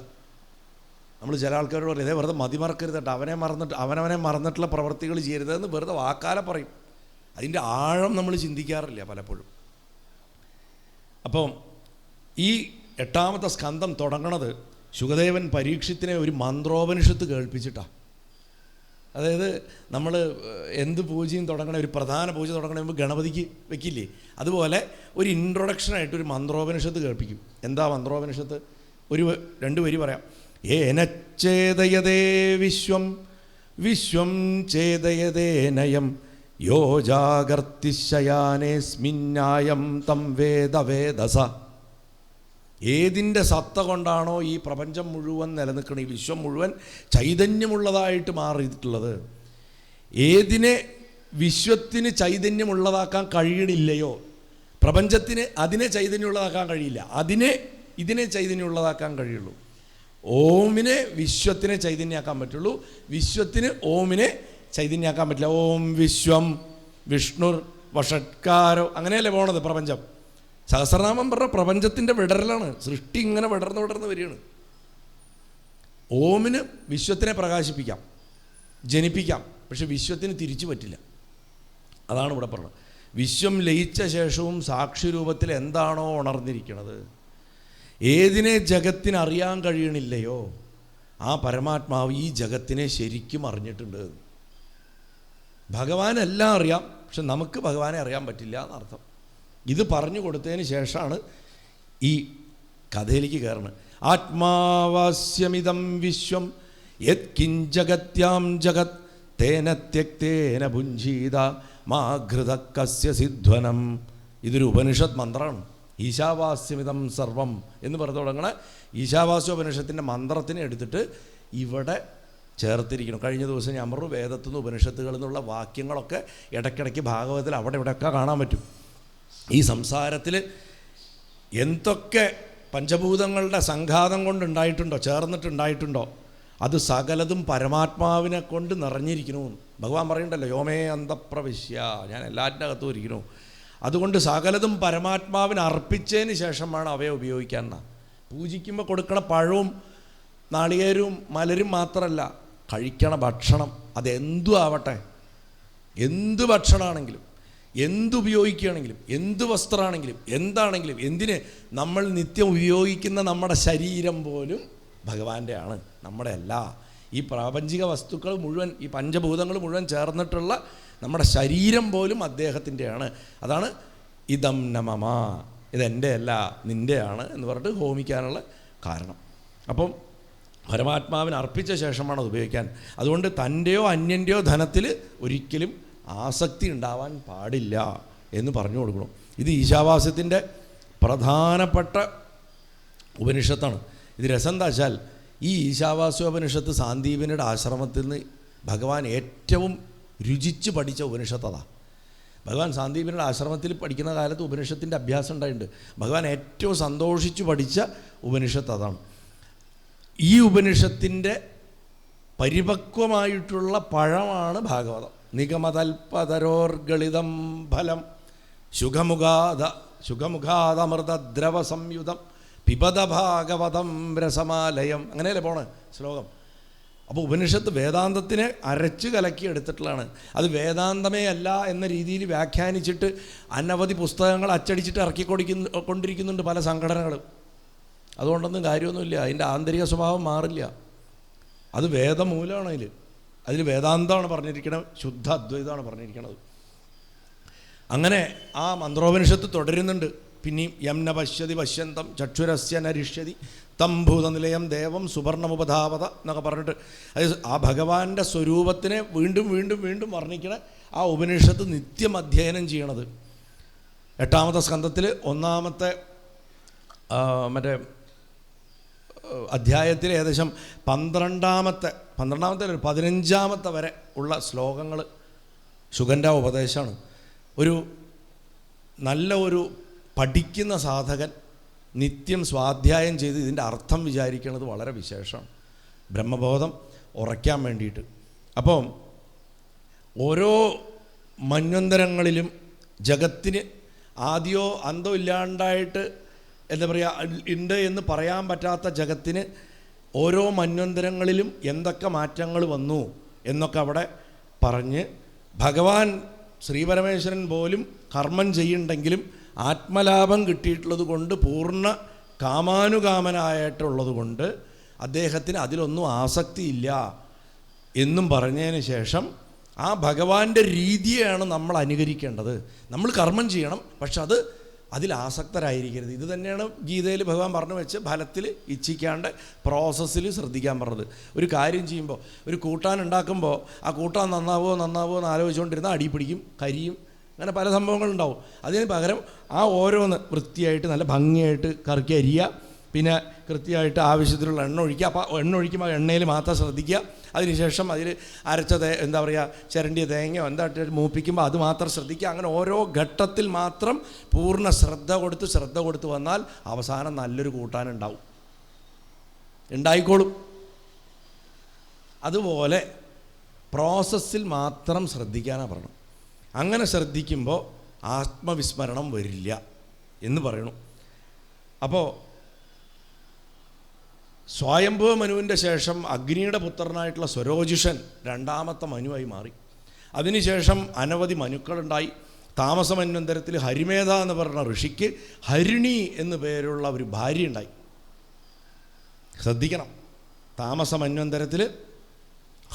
നമ്മൾ ചില ആൾക്കാരോട് പറയും, ഇതേ വെറുതെ മതിമറക്കരുതട്ടെ, അവനവനെ മറന്നിട്ടുള്ള പ്രവർത്തികൾ ചെയ്യരുതെന്ന് വെറുതെ വാക്കാലെ പറയും. അതിൻ്റെ ആഴം നമ്മൾ ചിന്തിക്കാറില്ല പലപ്പോഴും. അപ്പം ഈ 8ാമത്തെ സ്കന്ധം തുടങ്ങണത് ശുകദേവൻ പരീക്ഷത്തിനെ ഒരു മന്ത്രോപനിഷത്ത് കേൾപ്പിച്ചിട്ടാണ്. അതായത് നമ്മൾ എന്ത് പൂജയും തുടങ്ങണ, ഒരു പ്രധാന പൂജ തുടങ്ങണ മുമ്പ് ഗണപതിക്ക് വെക്കില്ലേ, അതുപോലെ ഒരു ഇൻട്രൊഡക്ഷനായിട്ട് ഒരു മന്ത്രോപനിഷത്ത് കേൾപ്പിക്കും. എന്താ മന്ത്രോപനിഷത്ത്? രണ്ട് വരി പറയാം. ഏനച്ഛേദയതേ വിശ്വം വിശ്വം ഛേദയതേനയം യോ ജാഗർത്തിശയാനേസ്മിന്നായം തം വേദവേദസ. ഏതിൻ്റെ സത്ത കൊണ്ടാണോ ഈ പ്രപഞ്ചം മുഴുവൻ നിലനിൽക്കണം, ഈ വിശ്വം മുഴുവൻ ചൈതന്യമുള്ളതായിട്ട് മാറിയിട്ടുള്ളത്, ഏതിനെ വിശ്വത്തിന് ചൈതന്യമുള്ളതാക്കാൻ കഴിയണില്ലയോ, പ്രപഞ്ചത്തിന് അതിനെ ചൈതന്യമുള്ളതാക്കാൻ കഴിയില്ല, ഇതിനെ ചൈതന്യമുള്ളതാക്കാൻ കഴിയുള്ളൂ. ഓമിനെ വിശ്വത്തിനെ ചൈതന്യമാക്കാൻ പറ്റുള്ളൂ, വിശ്വത്തിന് ഓമിനെ ചൈതന്യമാക്കാൻ പറ്റില്ല. ഓം വിശ്വം വിഷ്ണുർ വഷട്കാരോ, അങ്ങനെയല്ലേ പോണത് പ്രപഞ്ചം. സഹസ്രനാമം പറഞ്ഞ പ്രപഞ്ചത്തിൻ്റെ വിടരലാണ്. സൃഷ്ടി ഇങ്ങനെ വിടർന്ന് വരികയാണ്. ഓമിന് വിശ്വത്തിനെ പ്രകാശിപ്പിക്കാം, ജനിപ്പിക്കാം, പക്ഷെ വിശ്വത്തിന് തിരിച്ചു പറ്റില്ല. അതാണ് ഇവിടെ പറഞ്ഞത്. വിശ്വം ലയിച്ച ശേഷവും സാക്ഷി രൂപത്തിൽ എന്താണോ ഉണർന്നിരിക്കുന്നത്, ഏതിനെ ജഗത്തിന് അറിയാൻ കഴിയണില്ലയോ, ആ പരമാത്മാവ് ഈ ജഗത്തിനെ ശരിക്കും അറിഞ്ഞിട്ടുണ്ട്. ഭഗവാനെല്ലാം അറിയാം, പക്ഷെ നമുക്ക് ഭഗവാനെ അറിയാൻ പറ്റില്ല എന്നർത്ഥം. ഇത് പറഞ്ഞു കൊടുത്തതിന് ശേഷമാണ് ഈ കഥയിലേക്ക് കയറുന്നത്. ആത്മാവാസ്യമിതം വിശ്വം യത് കിഞ്ചഗത്യാം ജഗത് തേന ത്യക്തേന ഭുഞ്ജീത മാ ഘൃത കസ്യ സിധ്വനം. ഇതൊരു ഉപനിഷത്ത് മന്ത്രമാണ്. ഈശാവാസ്യമിതം സർവം എന്ന് പറഞ്ഞു തുടങ്ങണ ഈശാവാസ്യോപനിഷത്തിൻ്റെ മന്ത്രത്തിനെ എടുത്തിട്ട് ഇവിടെ ചേർത്തിരിക്കണം. കഴിഞ്ഞ ദിവസം ഞാൻ പറഞ്ഞു, വേദത്തുനിന്ന് ഉപനിഷത്തുകളിൽ നിന്നുള്ള വാക്യങ്ങളൊക്കെ ഇടയ്ക്കിടയ്ക്ക് ഭാഗവതത്തിൽ അവിടെ ഇവിടെയൊക്കെ കാണാൻ പറ്റും. ഈ സംസാരത്തിൽ എന്തൊക്കെ പഞ്ചഭൂതങ്ങളുടെ സംഘാതം കൊണ്ടുണ്ടായിട്ടുണ്ടോ, ചേർന്നിട്ടുണ്ടായിട്ടുണ്ടോ, അത് സകലതും പരമാത്മാവിനെ കൊണ്ട് നിറഞ്ഞിരിക്കണമെന്ന് ഭഗവാൻ പറയുന്നുണ്ടല്ലോ. യോമേ അന്തപ്രവിശ്യ, ഞാൻ എല്ലാറ്റിൻ്റെ അകത്തും ഇരിക്കണു. അതുകൊണ്ട് സകലതും പരമാത്മാവിന് അർപ്പിച്ചതിന് ശേഷം വേണം അവയെ ഉപയോഗിക്കാൻ. പൂജിക്കുമ്പോൾ കൊടുക്കണ പഴവും നാളികേരവും മലരും മാത്രമല്ല, കഴിക്കണ ഭക്ഷണം അതെന്തും ആവട്ടെ, എന്ത് ഭക്ഷണമാണെങ്കിലും, എന്തുപയോഗിക്കുകയാണെങ്കിലും, എന്ത് വസ്ത്രമാണെങ്കിലും, എന്താണെങ്കിലും, എന്തിന് നമ്മൾ നിത്യം ഉപയോഗിക്കുന്ന നമ്മുടെ ശരീരം പോലും ഭഗവാന്റെ ആണ്, നമ്മുടെ അല്ല. ഈ പ്രാപഞ്ചിക വസ്തുക്കൾ മുഴുവൻ, ഈ പഞ്ചഭൂതങ്ങൾ മുഴുവൻ ചേർന്നിട്ടുള്ള നമ്മുടെ ശരീരം പോലും അദ്ദേഹത്തിൻ്റെയാണ്. അതാണ് ഇദം നമമ, ഇതെൻ്റെ അല്ല നിൻ്റെയാണ് എന്ന് പറഞ്ഞിട്ട് ഹോമിക്കാനുള്ള കാരണം. അപ്പം പരമാത്മാവിന് അർപ്പിച്ച ശേഷമാണ് അത് ഉപയോഗിക്കാൻ. അതുകൊണ്ട് തൻ്റെയോ അന്യൻ്റെയോ ധനത്തിൽ ഒരിക്കലും ആസക്തി ഉണ്ടാവാൻ പാടില്ല എന്ന് പറഞ്ഞു കൊടുക്കണം. ഇത് ഈശാവാസ്യത്തിൻ്റെ പ്രധാനപ്പെട്ട ഉപനിഷത്താണ്. ഇത് രസം എന്താ വെച്ചാൽ, ഈ ഈശാവാസ്യോപനിഷത്ത് സാന്ദീപനിയുടെ ആശ്രമത്തിൽ നിന്ന് ഭഗവാൻ ഏറ്റവും രുചിച്ച് പഠിച്ച ഉപനിഷത്ത് അതാണ്. ഭഗവാൻ സാന്ദീപനിയുടെ ആശ്രമത്തിൽ പഠിക്കുന്ന കാലത്ത് ഉപനിഷത്തിൻ്റെ അഭ്യാസം ഉണ്ടായിട്ടുണ്ട്. ഭഗവാൻ ഏറ്റവും സന്തോഷിച്ച് പഠിച്ച ഉപനിഷത്ത് അതാണ്. ഈ ഉപനിഷത്തിൻ്റെ പരിപക്വമായിട്ടുള്ള പഴമാണ് ഭാഗവതം. നിഗമതൽപതരോർഗളിതം ഫലം ശുഖമുഖാദമൃതദ്രവ സംയുതം പിബത ഭാഗവതം രസമാലയം. അങ്ങനെയല്ലേ പോണേ ശ്ലോകം. അപ്പോൾ ഉപനിഷത്ത് വേദാന്തത്തിനെ അരച്ച് കലക്കി എടുത്തിട്ടുള്ളതാണ്. അത് വേദാന്തമേ അല്ല എന്ന രീതിയിൽ വ്യാഖ്യാനിച്ചിട്ട് അനവധി പുസ്തകങ്ങൾ അച്ചടിച്ചിട്ട് കൊണ്ടിരിക്കുന്നുണ്ട് പല സംഘടനകളും. അതുകൊണ്ടൊന്നും കാര്യമൊന്നുമില്ല. അതിൻ്റെ ആന്തരിക സ്വഭാവം മാറില്ല. അത് വേദമൂലമാണ്. അതിൽ വേദാന്തമാണ് പറഞ്ഞിരിക്കുന്നത്, ശുദ്ധ അദ്വൈതമാണ് പറഞ്ഞിരിക്കുന്നത്. അങ്ങനെ ആ മന്ത്രോപനിഷത്ത് തുടരുന്നുണ്ട്. പിന്നെയും യം ന പശ്യതി പശ്യന്തം ചക്ഷുരസ്യ നരിഷ്യതി തം ഭൂതനിലയം ദേവം സുവർണമുപധാവത എന്നൊക്കെ പറഞ്ഞിട്ട് അത് ആ ഭഗവാന്റെ സ്വരൂപത്തിനെ വീണ്ടും വീണ്ടും വീണ്ടും വർണ്ണിക്കണ ആ ഉപനിഷത്ത് നിത്യം അധ്യയനം ചെയ്യണത്. 8ാമത്തെ സ്കന്ധത്തിൽ 1ാമത്തെ മറ്റേ അധ്യായത്തിൽ ഏകദേശം 15ാമത്തെ വരെ ഉള്ള ശ്ലോകങ്ങൾ ശുഗൻ്റെ ഉപദേശമാണ്. ഒരു നല്ല ഒരു പഠിക്കുന്ന സാധകൻ നിത്യം സ്വാധ്യായം ചെയ്ത് ഇതിൻ്റെ അർത്ഥം വിചാരിക്കുന്നത് വളരെ വിശേഷമാണ്, ബ്രഹ്മബോധം ഉറയ്ക്കാൻ വേണ്ടിയിട്ട്. അപ്പം ഓരോ മന്വന്തരങ്ങളിലും ജഗത്തിന് ആദ്യോ അന്തോ ഇല്ലാണ്ടായിട്ട് എന്താ പറയുക ഉണ്ട് എന്ന് പറയാൻ പറ്റാത്ത ജഗത്തിന് ഓരോ മന്വന്തരങ്ങളിലും എന്തൊക്കെ മാറ്റങ്ങൾ വന്നു എന്നൊക്കെ അവിടെ പറഞ്ഞ് ഭഗവാൻ ശ്രീപരമേശ്വരൻ പോലും കർമ്മം ചെയ്യുന്നുണ്ടെങ്കിലും ആത്മലാഭം കിട്ടിയിട്ടുള്ളത് കൊണ്ട് പൂർണ്ണ കാമാനുകാമനായിട്ടുള്ളത് കൊണ്ട് അദ്ദേഹത്തിന് അതിലൊന്നും ആസക്തിയില്ല എന്നും പറഞ്ഞതിന് ശേഷം ആ ഭഗവാന്റെ രീതിയാണ് നമ്മൾ അനുകരിക്കേണ്ടത്. നമ്മൾ കർമ്മം ചെയ്യണം, പക്ഷെ അതിൽ ആസക്തരായിരിക്കരുത്. ഇത് തന്നെയാണ് ഗീതയിൽ ഭഗവാൻ പറഞ്ഞു വെച്ച് ഫലത്തിൽ ഇച്ഛിക്കാണ്ട് പ്രോസസ്സിൽ ശ്രദ്ധിക്കാൻ പറഞ്ഞത്. ഒരു കാര്യം ചെയ്യുമ്പോൾ, ഒരു കൂട്ടാൻ ഉണ്ടാക്കുമ്പോൾ ആ കൂട്ടാൻ നന്നാവോ എന്ന് ആലോചിച്ചുകൊണ്ടിരുന്നാൽ അടി പിടിക്കും, കരിയും, അങ്ങനെ പല സംഭവങ്ങളുണ്ടാവും. അതിന് പകരം ആ ഓരോന്ന് വൃത്തിയായിട്ട് നല്ല ഭംഗിയായിട്ട് കറക്കി അരിയുക, പിന്നെ കൃത്യമായിട്ട് ആവശ്യത്തിലുള്ള എണ്ണ ഒഴിക്കുക. അപ്പോൾ എണ്ണ ഒഴിക്കുമ്പോൾ എണ്ണയിൽ മാത്രം ശ്രദ്ധിക്കുക. അതിനുശേഷം അതിൽ അരച്ച എന്താ പറയുക ചിരണ്ടിയ തേങ്ങയോ എന്തായിട്ട് മൂപ്പിക്കുമ്പോൾ അത് മാത്രം ശ്രദ്ധിക്കുക. അങ്ങനെ ഓരോ ഘട്ടത്തിൽ മാത്രം പൂർണ്ണ ശ്രദ്ധ കൊടുത്ത് വന്നാൽ അവസാനം നല്ലൊരു കൂട്ടാനുണ്ടാവും, ഉണ്ടായിക്കോളും. അതുപോലെ പ്രോസസ്സിൽ മാത്രം ശ്രദ്ധിക്കാനാണ് പറയണം. അങ്ങനെ ശ്രദ്ധിക്കുമ്പോൾ ആത്മവിസ്മരണം വരില്ല എന്ന് പറയണു. അപ്പോൾ സ്വയംഭവ മനുവിൻ്റെ ശേഷം അഗ്നിയുടെ പുത്രനായിട്ടുള്ള സ്വരോജിഷൻ 2ാമത്തെ മനുവായി മാറി. അതിനുശേഷം അനവധി മനുക്കളുണ്ടായി. താമസമന്വന്തരത്തിൽ ഹരിമേധ എന്ന് പറയുന്ന ഋഷിക്ക് ഹരിണി എന്നു പേരുള്ള ഒരു ഭാര്യ ഉണ്ടായി. ശ്രദ്ധിക്കണം, താമസമന്വന്തരത്തിൽ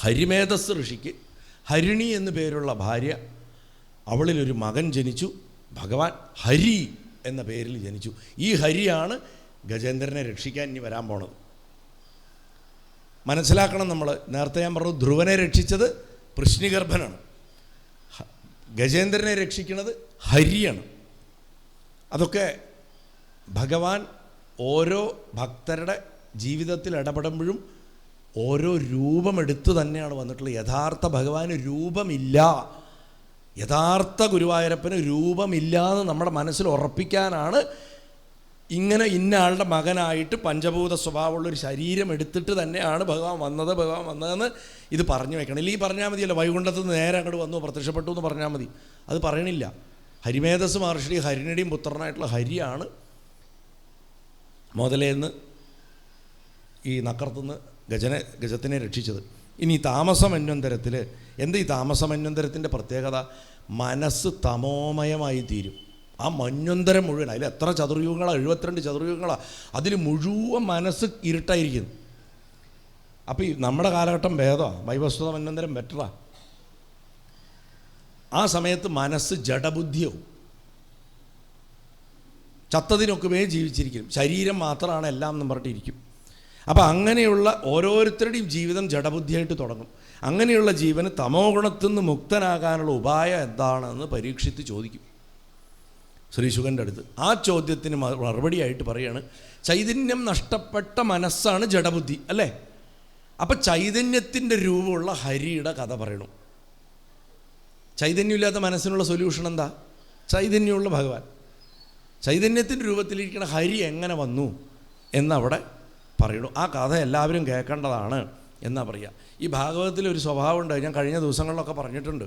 ഹരിമേധസ് ഋഷിക്ക് ഹരിണി എന്നു പേരുള്ള ഭാര്യ, അവളിലൊരു മകൻ ജനിച്ചു. ഭഗവാൻ ഹരി എന്ന പേരിൽ ജനിച്ചു. ഈ ഹരിയാണ് ഗജേന്ദ്രനെ രക്ഷിക്കാൻ ഇനി വരാൻ പോണത്. മനസ്സിലാക്കണം, നമ്മൾ നേരത്തെ ഞാൻ പറഞ്ഞു ധ്രുവനെ രക്ഷിച്ചത് പൃശ്നിഗർഭനാണ്, ഗജേന്ദ്രനെ രക്ഷിക്കുന്നത് ഹരിയാണ്. അതൊക്കെ ഭഗവാൻ ഓരോ ഭക്തരുടെ ജീവിതത്തിൽ ഇടപെടുമ്പോഴും ഓരോ രൂപമെടുത്ത് തന്നെയാണ് വന്നിട്ടുള്ളത്. യഥാർത്ഥ ഭഗവാന് രൂപമില്ല, യഥാർത്ഥ ഗുരുവായൂരപ്പന് രൂപമില്ലാന്ന് നമ്മുടെ മനസ്സിൽ ഉറപ്പിക്കാനാണ് ഇങ്ങനെ ഇന്ന ആളുടെ മകനായിട്ട് പഞ്ചഭൂത സ്വഭാവമുള്ളൊരു ശരീരം എടുത്തിട്ട് തന്നെയാണ് ഭഗവാൻ വന്നതെന്ന് ഇത് പറഞ്ഞു വെക്കണം. ഇല്ലെങ്കിൽ പറഞ്ഞാൽ മതിയല്ലോ, വൈകുണ്ഠത്ത് നിന്ന് നേരെ അങ്ങോട്ട് വന്നു പ്രത്യക്ഷപ്പെട്ടു എന്ന് പറഞ്ഞാൽ മതി. അത് പറയണില്ല. ഹരിമേധസ് മഹർഷി ഹരിണിയുടെയും പുത്രനായിട്ടുള്ള ഹരിയാണ് മുതലേന്ന് ഈ നക്കർത്തുനിന്ന് ഗജത്തിനെ രക്ഷിച്ചത്. ഇനി താമസമന്വന്തരത്തിൽ എന്താ ഈ താമസമന്വന്തരത്തിൻ്റെ പ്രത്യേകത? മനസ്സ് തമോമയമായി തീരും. ആ മന്വന്തരം മുഴുവൻ, അതിൽ എത്ര ചതുർയുഗങ്ങളാണ്, 72 ചതുർയുഗങ്ങളാണ്, അതിൽ മുഴുവൻ മനസ്സ് ഇരുട്ടായിരിക്കുന്നു. അപ്പോൾ ഈ നമ്മുടെ കാലഘട്ടം ഭേദമാണ്, വൈവസ്വത മന്വന്തരം ബെറ്ററാ. ആ സമയത്ത് മനസ്സ് ജഡബുദ്ധിയാവും, ചത്തതിനൊക്കെ ജീവിച്ചിരിക്കും, ശരീരം മാത്രമാണ് എല്ലാം എന്ന് പറഞ്ഞിട്ടിരിക്കും. അപ്പോൾ അങ്ങനെയുള്ള ഓരോരുത്തരുടെയും ജീവിതം ജഡബുദ്ധിയായിട്ട് തുടങ്ങും. അങ്ങനെയുള്ള ജീവന് തമോ ഗുണത്തിൽ നിന്ന് മുക്തനാകാനുള്ള ഉപായം എന്താണെന്ന് പരീക്ഷിച്ച് ചോദിക്കും ശ്രീശുഖൻ്റെ അടുത്ത്. ആ ചോദ്യത്തിന് മറുപടിയായിട്ട് പറയാണ്, ചൈതന്യം നഷ്ടപ്പെട്ട മനസ്സാണ് ജഡബുദ്ധി അല്ലേ? അപ്പം ചൈതന്യത്തിൻ്റെ രൂപമുള്ള ഹരിയുടെ കഥ പറയണു. ചൈതന്യമില്ലാത്ത മനസ്സിനുള്ള സൊല്യൂഷൻ എന്താ? ചൈതന്യമുള്ള ഭഗവാൻ. ചൈതന്യത്തിൻ്റെ രൂപത്തിലിരിക്കുന്ന ഹരി എങ്ങനെ വന്നു എന്നവിടെ പറയണു. ആ കഥ എല്ലാവരും കേൾക്കേണ്ടതാണ് എന്നാ പറയുക. ഈ ഭാഗവതത്തിൽ ഒരു സ്വഭാവമുണ്ട്, ഞാൻ കഴിഞ്ഞ ദിവസങ്ങളിലൊക്കെ പറഞ്ഞിട്ടുണ്ട്.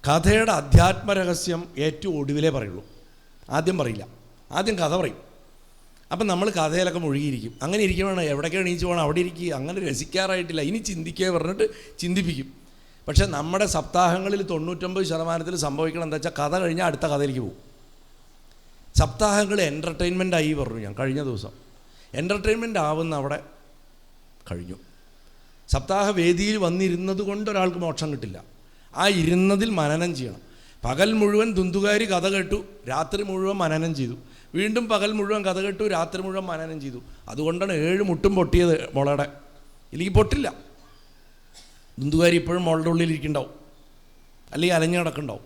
കഥയുടെ അധ്യാത്മരഹസ്യം ഏറ്റവും ഒടുവിലേ പറയുള്ളൂ, ആദ്യം പറയില്ല. ആദ്യം കഥ പറയും. അപ്പം നമ്മൾ കഥയിലൊക്കെ മുഴുകിയിരിക്കും. അങ്ങനെ ഇരിക്കുവാണ്, എവിടേക്ക് എണീച്ച് പോകണം അവിടെ ഇരിക്കുക, അങ്ങനെ രസിക്കാറായിട്ടില്ല, ഇനി ചിന്തിക്കുക പറഞ്ഞിട്ട് ചിന്തിപ്പിക്കും. പക്ഷേ നമ്മുടെ സപ്താഹങ്ങളിൽ 99% സംഭവിക്കണം എന്താ വെച്ചാൽ കഥ കഴിഞ്ഞാൽ അടുത്ത കഥയിലേക്ക് പോകും. സപ്താഹങ്ങൾ എൻ്റർടൈൻമെൻ്റായി പറഞ്ഞു ഞാൻ കഴിഞ്ഞ ദിവസം. എൻ്റർടൈൻമെൻ്റ് ആവുന്ന അവിടെ കഴിഞ്ഞു. സപ്താഹ വേദിയിൽ വന്നിരുന്നത് കൊണ്ട് ഒരാൾക്ക് മോക്ഷം കിട്ടില്ല. ആ ഇരുന്നതിൽ മനനം ചെയ്യണം. പകൽ മുഴുവൻ ദുന്തുകാരി കഥ കേട്ടു, രാത്രി മുഴുവൻ മനനം ചെയ്തു. വീണ്ടും പകൽ മുഴുവൻ കഥ കേട്ടു, രാത്രി മുഴുവൻ മനനം ചെയ്തു. അതുകൊണ്ടാണ് 7 മുട്ടും പൊട്ടിയത് മോളയുടെ. ഇല്ലെങ്കിൽ പൊട്ടില്ല. ദുന്തുകാരി ഇപ്പോഴും മോളുടെ ഉള്ളിലിരിക്കുന്നുണ്ടാവും, അല്ലെങ്കിൽ അലഞ്ഞു കിടക്കുന്നുണ്ടാവും.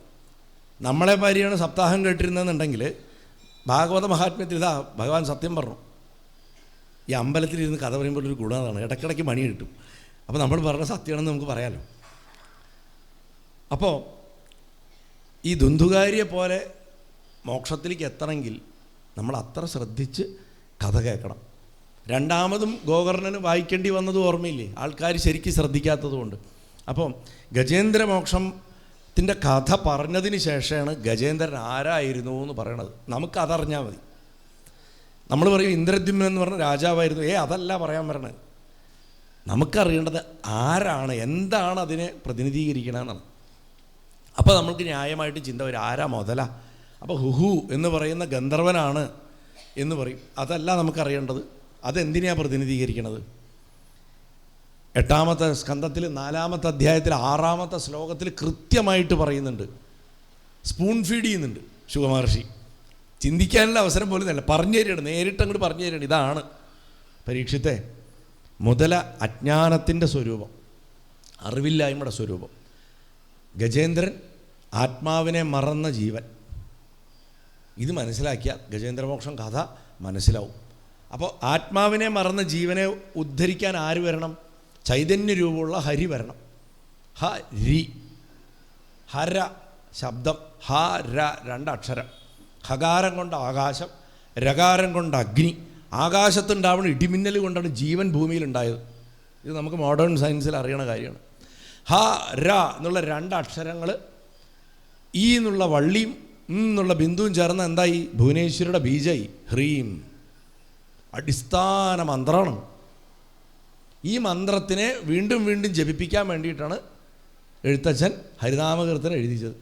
നമ്മളെ ഭാര്യയാണ് സപ്താഹം കേട്ടിരുന്നതെന്നുണ്ടെങ്കിൽ ഭാഗവത മഹാത്മ്യത്തിൽ ഇതാ ഭഗവാൻ സത്യം പറഞ്ഞു. ഈ അമ്പലത്തിലിരുന്ന് കഥ പറയുമ്പോൾ ഒരു ഗുണം അതാണ്, ഇടയ്ക്കിടയ്ക്ക് മണി കിട്ടും. അപ്പോൾ നമ്മൾ പറഞ്ഞ സത്യമാണെന്ന് നമുക്ക് പറയാമല്ലോ. അപ്പോൾ ഈ ദുന്തുകാരിയെ പോലെ മോക്ഷത്തിലേക്ക് എത്തണമെങ്കിൽ നമ്മൾ അത്ര ശ്രദ്ധിച്ച് കഥ കേൾക്കണം. രണ്ടാമതും ഗോകർണന് വായിക്കേണ്ടി വന്നത് ഓർമ്മയില്ലേ, ആൾക്കാർ ശരിക്കും ശ്രദ്ധിക്കാത്തതുകൊണ്ട്. അപ്പോൾ ഗജേന്ദ്രമോക്ഷത്തിൻ്റെ കഥ പറഞ്ഞതിന് ശേഷമാണ് ഗജേന്ദ്രൻ ആരായിരുന്നു എന്ന് പറയണത്. നമുക്കതറിഞ്ഞാൽ മതി. നമ്മൾ പറയും ഇന്ദ്രദ്യുമ്നൻ എന്ന് പറഞ്ഞ രാജാവായിരുന്നു. അതല്ല പറയാൻ വരണത്. നമുക്കറിയേണ്ടത് ആരാണ്, എന്താണ് അതിനെ പ്രതിനിധീകരിക്കണമെന്നാണ്. അപ്പോൾ നമ്മൾക്ക് ന്യായമായിട്ട് ചിന്ത വരും, ആരാ മുതല. അപ്പോൾ ഹുഹു എന്ന് പറയുന്ന ഗന്ധർവനാണ് എന്ന് പറയും. അതല്ല നമുക്കറിയേണ്ടത്, അതെന്തിനാണ് പ്രതിനിധീകരിക്കണത്. 8-ാമത്തെ സ്കന്ധത്തിൽ 4-ാമത്തെ അധ്യായത്തിൽ 6-ാമത്തെ ശ്ലോകത്തിൽ കൃത്യമായിട്ട് പറയുന്നുണ്ട്. സ്പൂൺ ഫീഡ് ചെയ്യുന്നുണ്ട് ശുഗമഹർഷി. ചിന്തിക്കാനുള്ള അവസരം പോലും തന്നെ പറഞ്ഞു തരികയാണ്, നേരിട്ട് അങ്ങോട്ട് പറഞ്ഞു തരികയാണ്. ഇതാണ് പരീക്ഷത്തെ മുതല അജ്ഞാനത്തിൻ്റെ സ്വരൂപം, അറിവില്ലായ്മയുടെ സ്വരൂപം. ഗജേന്ദ്രൻ ആത്മാവിനെ മറന്ന ജീവൻ. ഇത് മനസ്സിലാക്കിയാൽ ഗജേന്ദ്രമോക്ഷം കഥ മനസ്സിലാവും. അപ്പോൾ ആത്മാവിനെ മറന്ന ജീവനെ ഉദ്ധരിക്കാൻ ആര് വരണം? ചൈതന്യ രൂപമുള്ള ഹരി വരണം. ഹരി, ഹര ശബ്ദം, ഹ ര 2 അക്ഷരം. ഹകാരം കൊണ്ട് ആകാശം, രകാരം കൊണ്ട് അഗ്നി. ആകാശത്തുണ്ടാവുന്ന ഇടിമിന്നൽ കൊണ്ടാണ് ജീവൻ ഭൂമിയിലുണ്ടായത്. ഇത് നമുക്ക് മോഡേൺ സയൻസിൽ അറിയണ കാര്യമാണ്. ഹ ര എന്നുള്ള 2 അക്ഷരങ്ങൾ ഈ എന്നുള്ള വള്ളിയും എന്നുള്ള ബിന്ദുവും ചേർന്ന് എന്തായി? ഭുവനേശ്വരിയുടെ ബീജായി. ഹ്രീം അടിസ്ഥാന മന്ത്രമാണ്. ഈ മന്ത്രത്തിനെ വീണ്ടും വീണ്ടും ജപിപ്പിക്കാൻ വേണ്ടിയിട്ടാണ് എഴുത്തച്ഛൻ ഹരിനാമകീർത്തനം എഴുതിച്ചത്.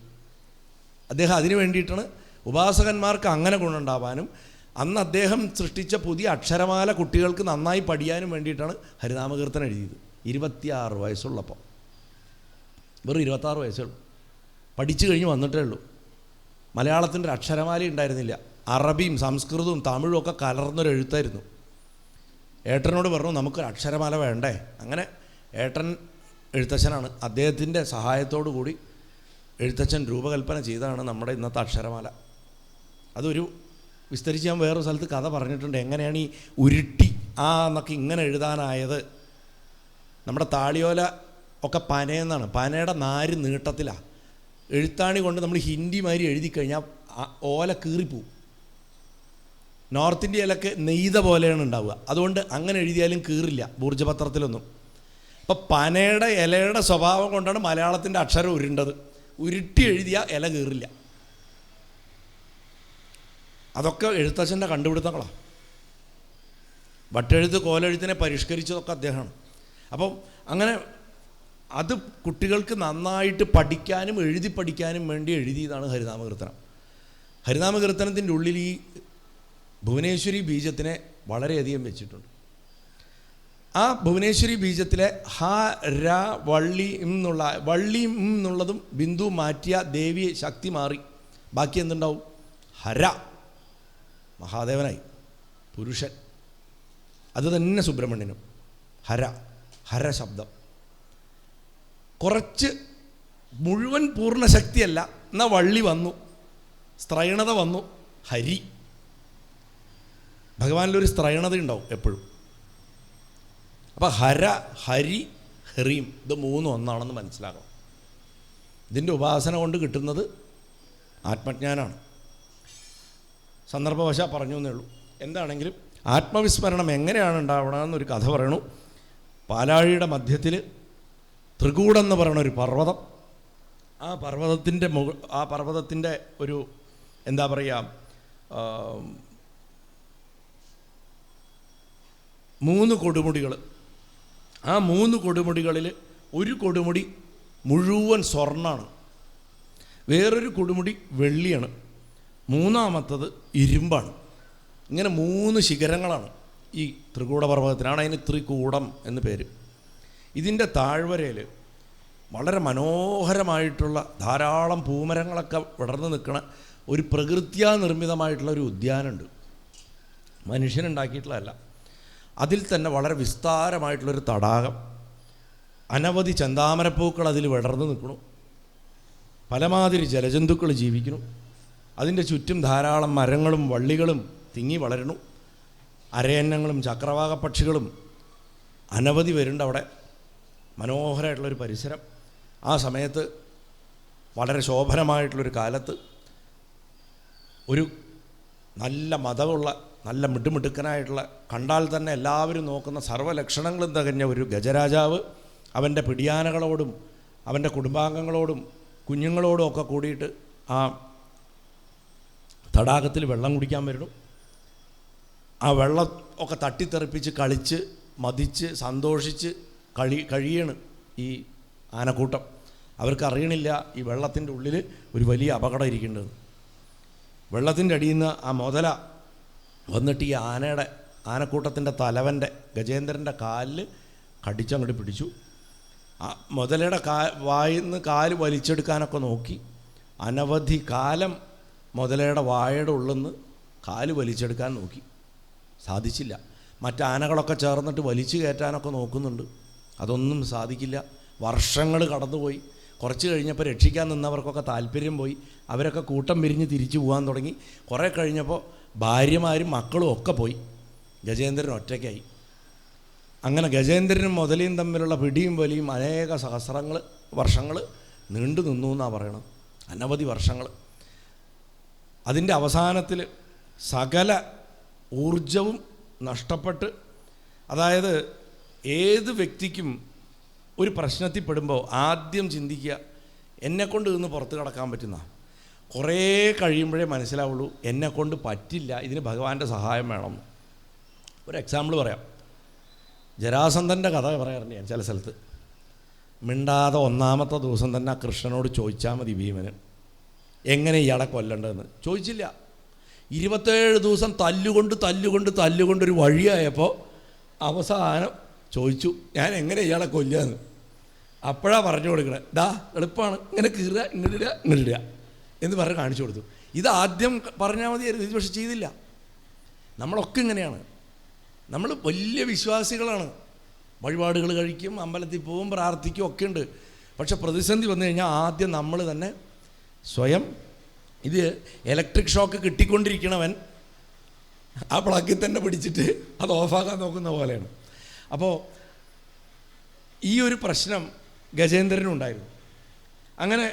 അദ്ദേഹം അതിനു വേണ്ടിയിട്ടാണ് ഉപാസകന്മാർക്ക് അങ്ങനെ ഗുണമുണ്ടാവാനും അന്ന് അദ്ദേഹം സൃഷ്ടിച്ച പുതിയ അക്ഷരമാല കുട്ടികൾക്ക് നന്നായി പഠിക്കാനും വേണ്ടിയിട്ടാണ് ഹരിനാമകീർത്തനം എഴുതിയത്. 26 വയസ്സുള്ളപ്പോൾ, വെറും 26 വയസ്സേ ഉള്ളൂ. പഠിച്ചു കഴിഞ്ഞ് വന്നിട്ടേ ഉള്ളൂ. മലയാളത്തിൻ്റെ ഒരു അക്ഷരമാല ഉണ്ടായിരുന്നില്ല. അറബിയും സംസ്കൃതവും തമിഴും ഒക്കെ കലർന്നൊരു എഴുത്തായിരുന്നു. ഏട്ടനോട് പറഞ്ഞു നമുക്കൊരു അക്ഷരമാല വേണ്ടേ. അങ്ങനെ ഏട്ടൻ എഴുത്തച്ഛനാണ്. അദ്ദേഹത്തിൻ്റെ സഹായത്തോടു കൂടി എഴുത്തച്ഛൻ രൂപകൽപ്പന ചെയ്തതാണ് നമ്മുടെ ഇന്നത്തെ അക്ഷരമാല. അതൊരു വിസ്തരിച്ച് ഞാൻ വേറൊരു സ്ഥലത്ത് കഥ പറഞ്ഞിട്ടുണ്ട്. എങ്ങനെയാണ് ഈ ഉരുട്ടി എന്നൊക്കെ ഇങ്ങനെ എഴുതാനായത്. നമ്മുടെ താളിയോല ഒക്കെ പനയെന്നാണ്. പനയുടെ നാര് നീട്ടത്തിലാണ്. എഴുത്താണി കൊണ്ട് നമ്മൾ ഹിന്ദി മാതിരി എഴുതി കഴിഞ്ഞാൽ ഓല കീറിപ്പോവും. നോർത്ത് ഇന്ത്യയിലൊക്കെ നെയ്ത പോലെയാണ് ഉണ്ടാവുക. അതുകൊണ്ട് അങ്ങനെ എഴുതിയാലും കീറില്ല ഊർജ്ജപത്രത്തിലൊന്നും. അപ്പം പനയുടെ ഇലയുടെ സ്വഭാവം കൊണ്ടാണ് മലയാളത്തിൻ്റെ അക്ഷരം ഉരുണ്ടത്. ഉരുട്ടി എഴുതിയ ഇല കീറില്ല. അതൊക്കെ എഴുത്തച്ഛൻ്റെ കണ്ടുപിടുത്തങ്ങളാണ്. വട്ടെഴുത്ത് കോലെഴുത്തിനെ പരിഷ്കരിച്ചതൊക്കെ അദ്ദേഹമാണ്. അപ്പം അങ്ങനെ അത് കുട്ടികൾക്ക് നന്നായിട്ട് പഠിക്കാനും എഴുതി പഠിക്കാനും വേണ്ടി എഴുതിയതാണ് ഹരിനാമകീർത്തനം. ഹരിനാമകീർത്തനത്തിൻ്റെ ഉള്ളിൽ ഈ ഭുവനേശ്വരി ബീജത്തിനെ വളരെയധികം വെച്ചിട്ടുണ്ട്. ആ ഭുവനേശ്വരി ബീജത്തിലെ ഹ ര വള്ളി എന്നുള്ള വള്ളിയും എന്നുള്ളതും ബിന്ദു മാറ്റിയ ദേവി ശക്തി മാറി. ബാക്കി എന്തുണ്ടാവും? ഹര, മഹാദേവനായി പുരുഷൻ. അത് തന്നെ സുബ്രഹ്മണ്യനും. ഹര, ഹര ശബ്ദം. കുറച്ച് മുഴുവൻ പൂർണ്ണശക്തിയല്ല, എന്നാൽ വള്ളി വന്നു, സ്ത്രൈണത വന്നു, ഹരി. ഭഗവാനിലൊരു സ്ത്രൈണത ഉണ്ടാവും എപ്പോഴും. അപ്പം ഹര, ഹരി, ഹ്രീം ഇത് 3 ഒന്നാണെന്ന് മനസ്സിലാക്കണം. ഇതിൻ്റെ ഉപാസന കൊണ്ട് കിട്ടുന്നത് ആത്മജ്ഞാനമാണ്. സന്ദർഭവശാൽ പറഞ്ഞു എന്നേ ഉള്ളൂ. എന്താണെങ്കിലും ആത്മവിസ്മരണം എങ്ങനെയാണ് ഉണ്ടാവണമെന്നൊരു കഥ പറയണു. പാലാഴിയുടെ മധ്യത്തിൽ ത്രികൂടെന്ന് പറയണ ഒരു പർവ്വതം, ആ പർവ്വതത്തിൻ്റെ ഒരു എന്താ പറയുക, 3 കൊടുമുടികൾ. ആ 3 കൊടുമുടികളിൽ ഒരു കൊടുമുടി മുഴുവൻ സ്വർണ്ണമാണ്, വേറൊരു കൊടുമുടി വെള്ളിയാണ്, മൂന്നാമത്തത് ഇരുമ്പാണ്. ഇങ്ങനെ 3 ശിഖരങ്ങളാണ് ഈ ത്രികൂട പർവ്വതത്തിനാണ്. അതിന് ത്രികൂടം എന്ന് പേര്. ഇതിൻ്റെ താഴ്വരയിൽ വളരെ മനോഹരമായിട്ടുള്ള ധാരാളം പൂമരങ്ങളൊക്കെ വിടർന്ന് നിൽക്കുന്ന ഒരു പ്രകൃത്യാ നിർമ്മിതമായിട്ടുള്ള ഒരു ഉദ്യാനമുണ്ട്, മനുഷ്യനുണ്ടാക്കിയിട്ടുള്ളതല്ല. അതിൽ തന്നെ വളരെ വിസ്താരമായിട്ടുള്ളൊരു തടാകം, അനവധി ചെന്താമരപ്പൂക്കൾ അതിൽ വിടർന്ന് നിൽക്കുന്നു, പലമാതിരി ജലജന്തുക്കൾ ജീവിക്കുന്നു. അതിൻ്റെ ചുറ്റും ധാരാളം മരങ്ങളും വള്ളികളും തിങ്ങി വളരുന്നു. അരയന്നങ്ങളും ചക്രവാക പക്ഷികളും അനവധി വരുന്നുണ്ട് അവിടെ. മനോഹരമായിട്ടുള്ളൊരു പരിസരം. ആ സമയത്ത് വളരെ ശോഭനമായിട്ടുള്ളൊരു കാലത്ത് ഒരു നല്ല മതമുള്ള, നല്ല മിടുമിടുക്കനായിട്ടുള്ള, കണ്ടാൽ തന്നെ എല്ലാവരും നോക്കുന്ന സർവ്വലക്ഷണങ്ങളും തികഞ്ഞ ഒരു ഗജരാജാവ് അവൻ്റെ പിടിയാനകളോടും അവൻ്റെ കുടുംബാംഗങ്ങളോടും കുഞ്ഞുങ്ങളോടും ഒക്കെ കൂടിയിട്ട് ആ തടാകത്തിൽ വെള്ളം കുടിക്കാൻ വരുന്നു. ആ വെള്ളം ഒക്കെ തട്ടിത്തെറിപ്പിച്ച് കളിച്ച് മതിച്ച് സന്തോഷിച്ച് കഴിയാണ് ഈ ആനക്കൂട്ടം. അവർക്കറിയണില്ല ഈ വെള്ളത്തിൻ്റെ ഉള്ളിൽ ഒരു വലിയ അപകടം ഇരിക്കേണ്ടത്. വെള്ളത്തിൻ്റെ അടിയിൽ നിന്ന് ആ മുതല വന്നിട്ട് ഈ ആനക്കൂട്ടത്തിൻ്റെ തലവൻ്റെ ഗജേന്ദ്രൻ്റെ കാലിൽ കടിച്ചങ്ങോട്ട് പിടിച്ചു. ആ മുതലയുടെ വായിൽ നിന്ന് കാല് വലിച്ചെടുക്കാനൊക്കെ നോക്കി. അനവധി കാലം മുതലയുടെ വായയുടെ ഉള്ളിൽ നിന്ന് കാല് വലിച്ചെടുക്കാൻ നോക്കി, സാധിച്ചില്ല. മറ്റാനകളൊക്കെ ചേർന്നിട്ട് വലിച്ചു കയറ്റാനൊക്കെ നോക്കുന്നുണ്ട്, അതൊന്നും സാധിക്കില്ല. വർഷങ്ങൾ കടന്നുപോയി. കുറച്ച് കഴിഞ്ഞപ്പോൾ രക്ഷിക്കാൻ നിന്നവർക്കൊക്കെ താല്പര്യം പോയി. അവരൊക്കെ കൂട്ടം പിരിഞ്ഞ് തിരിച്ചു പോകാൻ തുടങ്ങി. കുറേ കഴിഞ്ഞപ്പോൾ ഭാര്യമാരും മക്കളും ഒക്കെ പോയി. ഗജേന്ദ്രൻ ഒറ്റയ്ക്കായി. അങ്ങനെ ഗജേന്ദ്രനും മുതലയും തമ്മിലുള്ള പിടിയും വലിയും അനേക വർഷങ്ങൾ നീണ്ടു നിന്നു എന്നാണ് പറയണം, അനവധി വർഷങ്ങൾ. അതിൻ്റെ അവസാനത്തിൽ സകല ഊർജവും നഷ്ടപ്പെട്ട്, അതായത് ഏത് വ്യക്തിക്കും ഒരു പ്രശ്നത്തിൽ പെടുമ്പോൾ ആദ്യം ചിന്തിക്കുക എന്നെക്കൊണ്ട് നിന്ന് പുറത്ത് കിടക്കാൻ പറ്റുന്ന. കുറേ കഴിയുമ്പോഴേ മനസ്സിലാവുള്ളൂ എന്നെക്കൊണ്ട് പറ്റില്ല, ഇതിന് ഭഗവാന്റെ സഹായം വേണം. ഒരു എക്സാമ്പിൾ പറയാം. ജരാസന്ധൻ്റെ കഥ പറയാറുണ്ട് ഞാൻ ചില സ്ഥലത്ത്. മിണ്ടാതെ 1ാമത്തെ ദിവസം തന്നെ കൃഷ്ണനോട് ചോദിച്ചാൽ മതി ഭീമന് എങ്ങനെ ഇയാളെ കൊല്ലണ്ടെന്ന്. ചോദിച്ചില്ല. 27 ദിവസം തല്ലുകൊണ്ടൊരു വഴിയായപ്പോൾ അവസാനം ചോദിച്ചു ഞാൻ എങ്ങനെ ഇയാളെ കൊല്ലുകയെന്ന്. അപ്പോഴാണ് പറഞ്ഞു കൊടുക്കണേ, ദാ എളുപ്പമാണ്, ഇങ്ങനെ കീറുക, ഇങ്ങിടുക എന്ന് പറഞ്ഞ് കാണിച്ചു കൊടുത്തു. ഇതാദ്യം പറഞ്ഞാൽ മതിയായിരുന്നു, ഇത് പക്ഷെ ചെയ്തില്ല. നമ്മളൊക്കെ ഇങ്ങനെയാണ്. നമ്മൾ വലിയ വിശ്വാസികളാണ്, വഴിപാടുകൾ കഴിക്കും, അമ്പലത്തിൽ പോവും, പ്രാർത്ഥിക്കും, ഒക്കെ ഉണ്ട്. പക്ഷെ പ്രതിസന്ധി വന്നു കഴിഞ്ഞാൽ ആദ്യം നമ്മൾ തന്നെ സ്വയം, ഇത് ഇലക്ട്രിക് ഷോക്ക് കിട്ടിക്കൊണ്ടിരിക്കണവൻ ആ പ്ലഗിൽ തന്നെ പിടിച്ചിട്ട് അത് ഓഫാക്കാൻ നോക്കുന്ന പോലെയാണ്. അപ്പോൾ ഈ ഒരു പ്രശ്നം ഗജേന്ദ്രനുണ്ടായിരുന്നു. അങ്ങനെ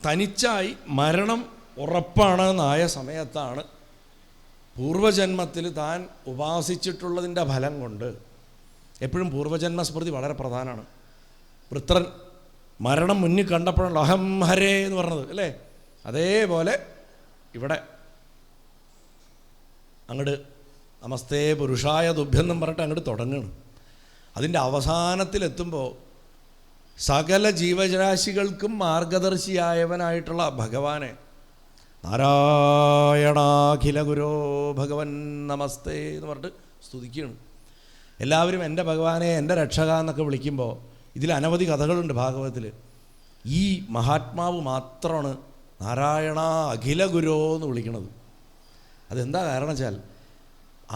തനിച്ചായി മരണം ഉറപ്പാണെന്നായ സമയത്താണ് പൂർവജന്മത്തിൽ താൻ ഉപാസിച്ചിട്ടുള്ളതിൻ്റെ ഫലം കൊണ്ട്, എപ്പോഴും പൂർവജന്മസ്മൃതി വളരെ പ്രധാനമാണ്. വൃത്രൻ മരണം മുന്നിൽ കണ്ടപ്പോഴാണ് അഹം ഹരേ എന്ന് പറഞ്ഞത് അല്ലേ? അതേപോലെ ഇവിടെ അങ്ങോട്ട് നമസ്തേ പുരുഷായ തുഭ്യെന്നും പറഞ്ഞിട്ട് അങ്ങോട്ട് തുടങ്ങുകയാണ്. അതിൻ്റെ അവസാനത്തിലെത്തുമ്പോൾ സകല ജീവരാശികൾക്കും മാർഗദർശിയായവനായിട്ടുള്ള ഭഗവാനെ നാരായണാഖില ഗുരോ ഭഗവൻ നമസ്തേ എന്ന് പറഞ്ഞിട്ട് സ്തുതിക്കുകയാണ്. എല്ലാവരും എൻ്റെ ഭഗവാനെ, എൻ്റെ രക്ഷക എന്നൊക്കെ വിളിക്കുമ്പോൾ ഇതിൽ അനവധി കഥകളുണ്ട് ഭാഗവതത്തിൽ. ഈ മഹാത്മാവ് മാത്രമാണ് നാരായണ അഖില ഗുരോ എന്ന് വിളിക്കണത്. അതെന്താ കാരണം വെച്ചാൽ,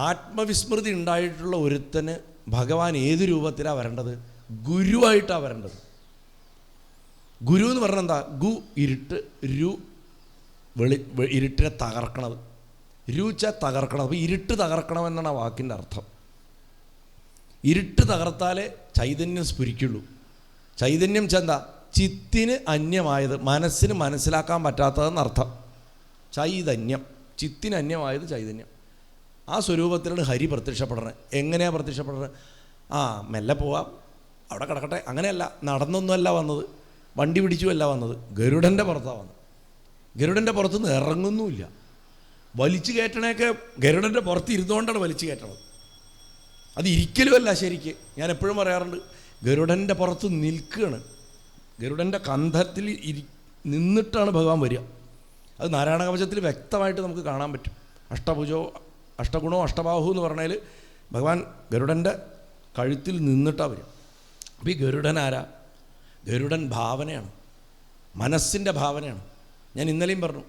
ആത്മവിസ്മൃതി ഉണ്ടായിട്ടുള്ള ഒരുത്തന് ഭഗവാൻ ഏത് രൂപത്തിലാണ് വരേണ്ടത്? ഗുരുവായിട്ടാണ് വരേണ്ടത്. ഗുരു എന്ന് പറഞ്ഞാൽ എന്താ? ഗു ഇരുട്ട്, രു ഇരുട്ടിനെ തകർക്കണത്, രുച്ച തകർക്കണത്. അപ്പോൾ ഇരുട്ട് തകർക്കണമെന്നാണ് ആ വാക്കിൻ്റെ അർത്ഥം. ഇരുട്ട് തകർത്താലേ ചൈതന്യം സ്ഫുരിക്കുള്ളൂ. ചൈതന്യം ചെന്താ? ചിത്തിന് അന്യമായത്, മനസ്സിന് മനസ്സിലാക്കാൻ പറ്റാത്തതെന്നർത്ഥം. ചൈതന്യം, ചിത്തിന് അന്യമായത് ചൈതന്യം. ആ സ്വരൂപത്തിലാണ് ഹരി പ്രത്യക്ഷപ്പെടുന്നത്. എങ്ങനെയാണ് പ്രത്യക്ഷപ്പെടുന്നത്? മെല്ലെ പോവാം, അവിടെ കിടക്കട്ടെ, അങ്ങനെയല്ല, നടന്നൊന്നുമല്ല വന്നത്. വണ്ടി പിടിച്ചുമല്ല വന്നത്, ഗരുഡൻ്റെ പുറത്താണ് വന്നത്. ഗരുഡൻ്റെ പുറത്തുനിന്ന് ഇറങ്ങുന്നുമില്ല. വലിച്ചു കയറ്റണയൊക്കെ ഗരുഡൻ്റെ പുറത്ത് ഇരുന്നുകൊണ്ടാണ് വലിച്ചു കയറ്റണത്. അത് ഇരിക്കലുമല്ല ശരിക്ക്. ഞാൻ എപ്പോഴും പറയാറുണ്ട്, ഗരുഡൻ്റെ പുറത്ത് നിൽക്കുകയാണ്. ഗരുഡൻ്റെ കന്ധത്തിൽ നിന്നിട്ടാണ് ഭഗവാൻ വരിക. അത് നാരായണ കവചത്തിൽ വ്യക്തമായിട്ട് നമുക്ക് കാണാൻ പറ്റും. അഷ്ടഗുണോ അഷ്ടബാഹു എന്ന് പറഞ്ഞാൽ ഭഗവാൻ ഗരുഡൻ്റെ കഴുത്തിൽ നിന്നിട്ടാണ് വരിക. അപ്പോൾ ഈ ഗരുഡൻ ആരാ? ഗരുഡൻ ഭാവനയാണ്, മനസ്സിൻ്റെ ഭാവനയാണ്. ഞാൻ ഇന്നലെയും പറഞ്ഞു,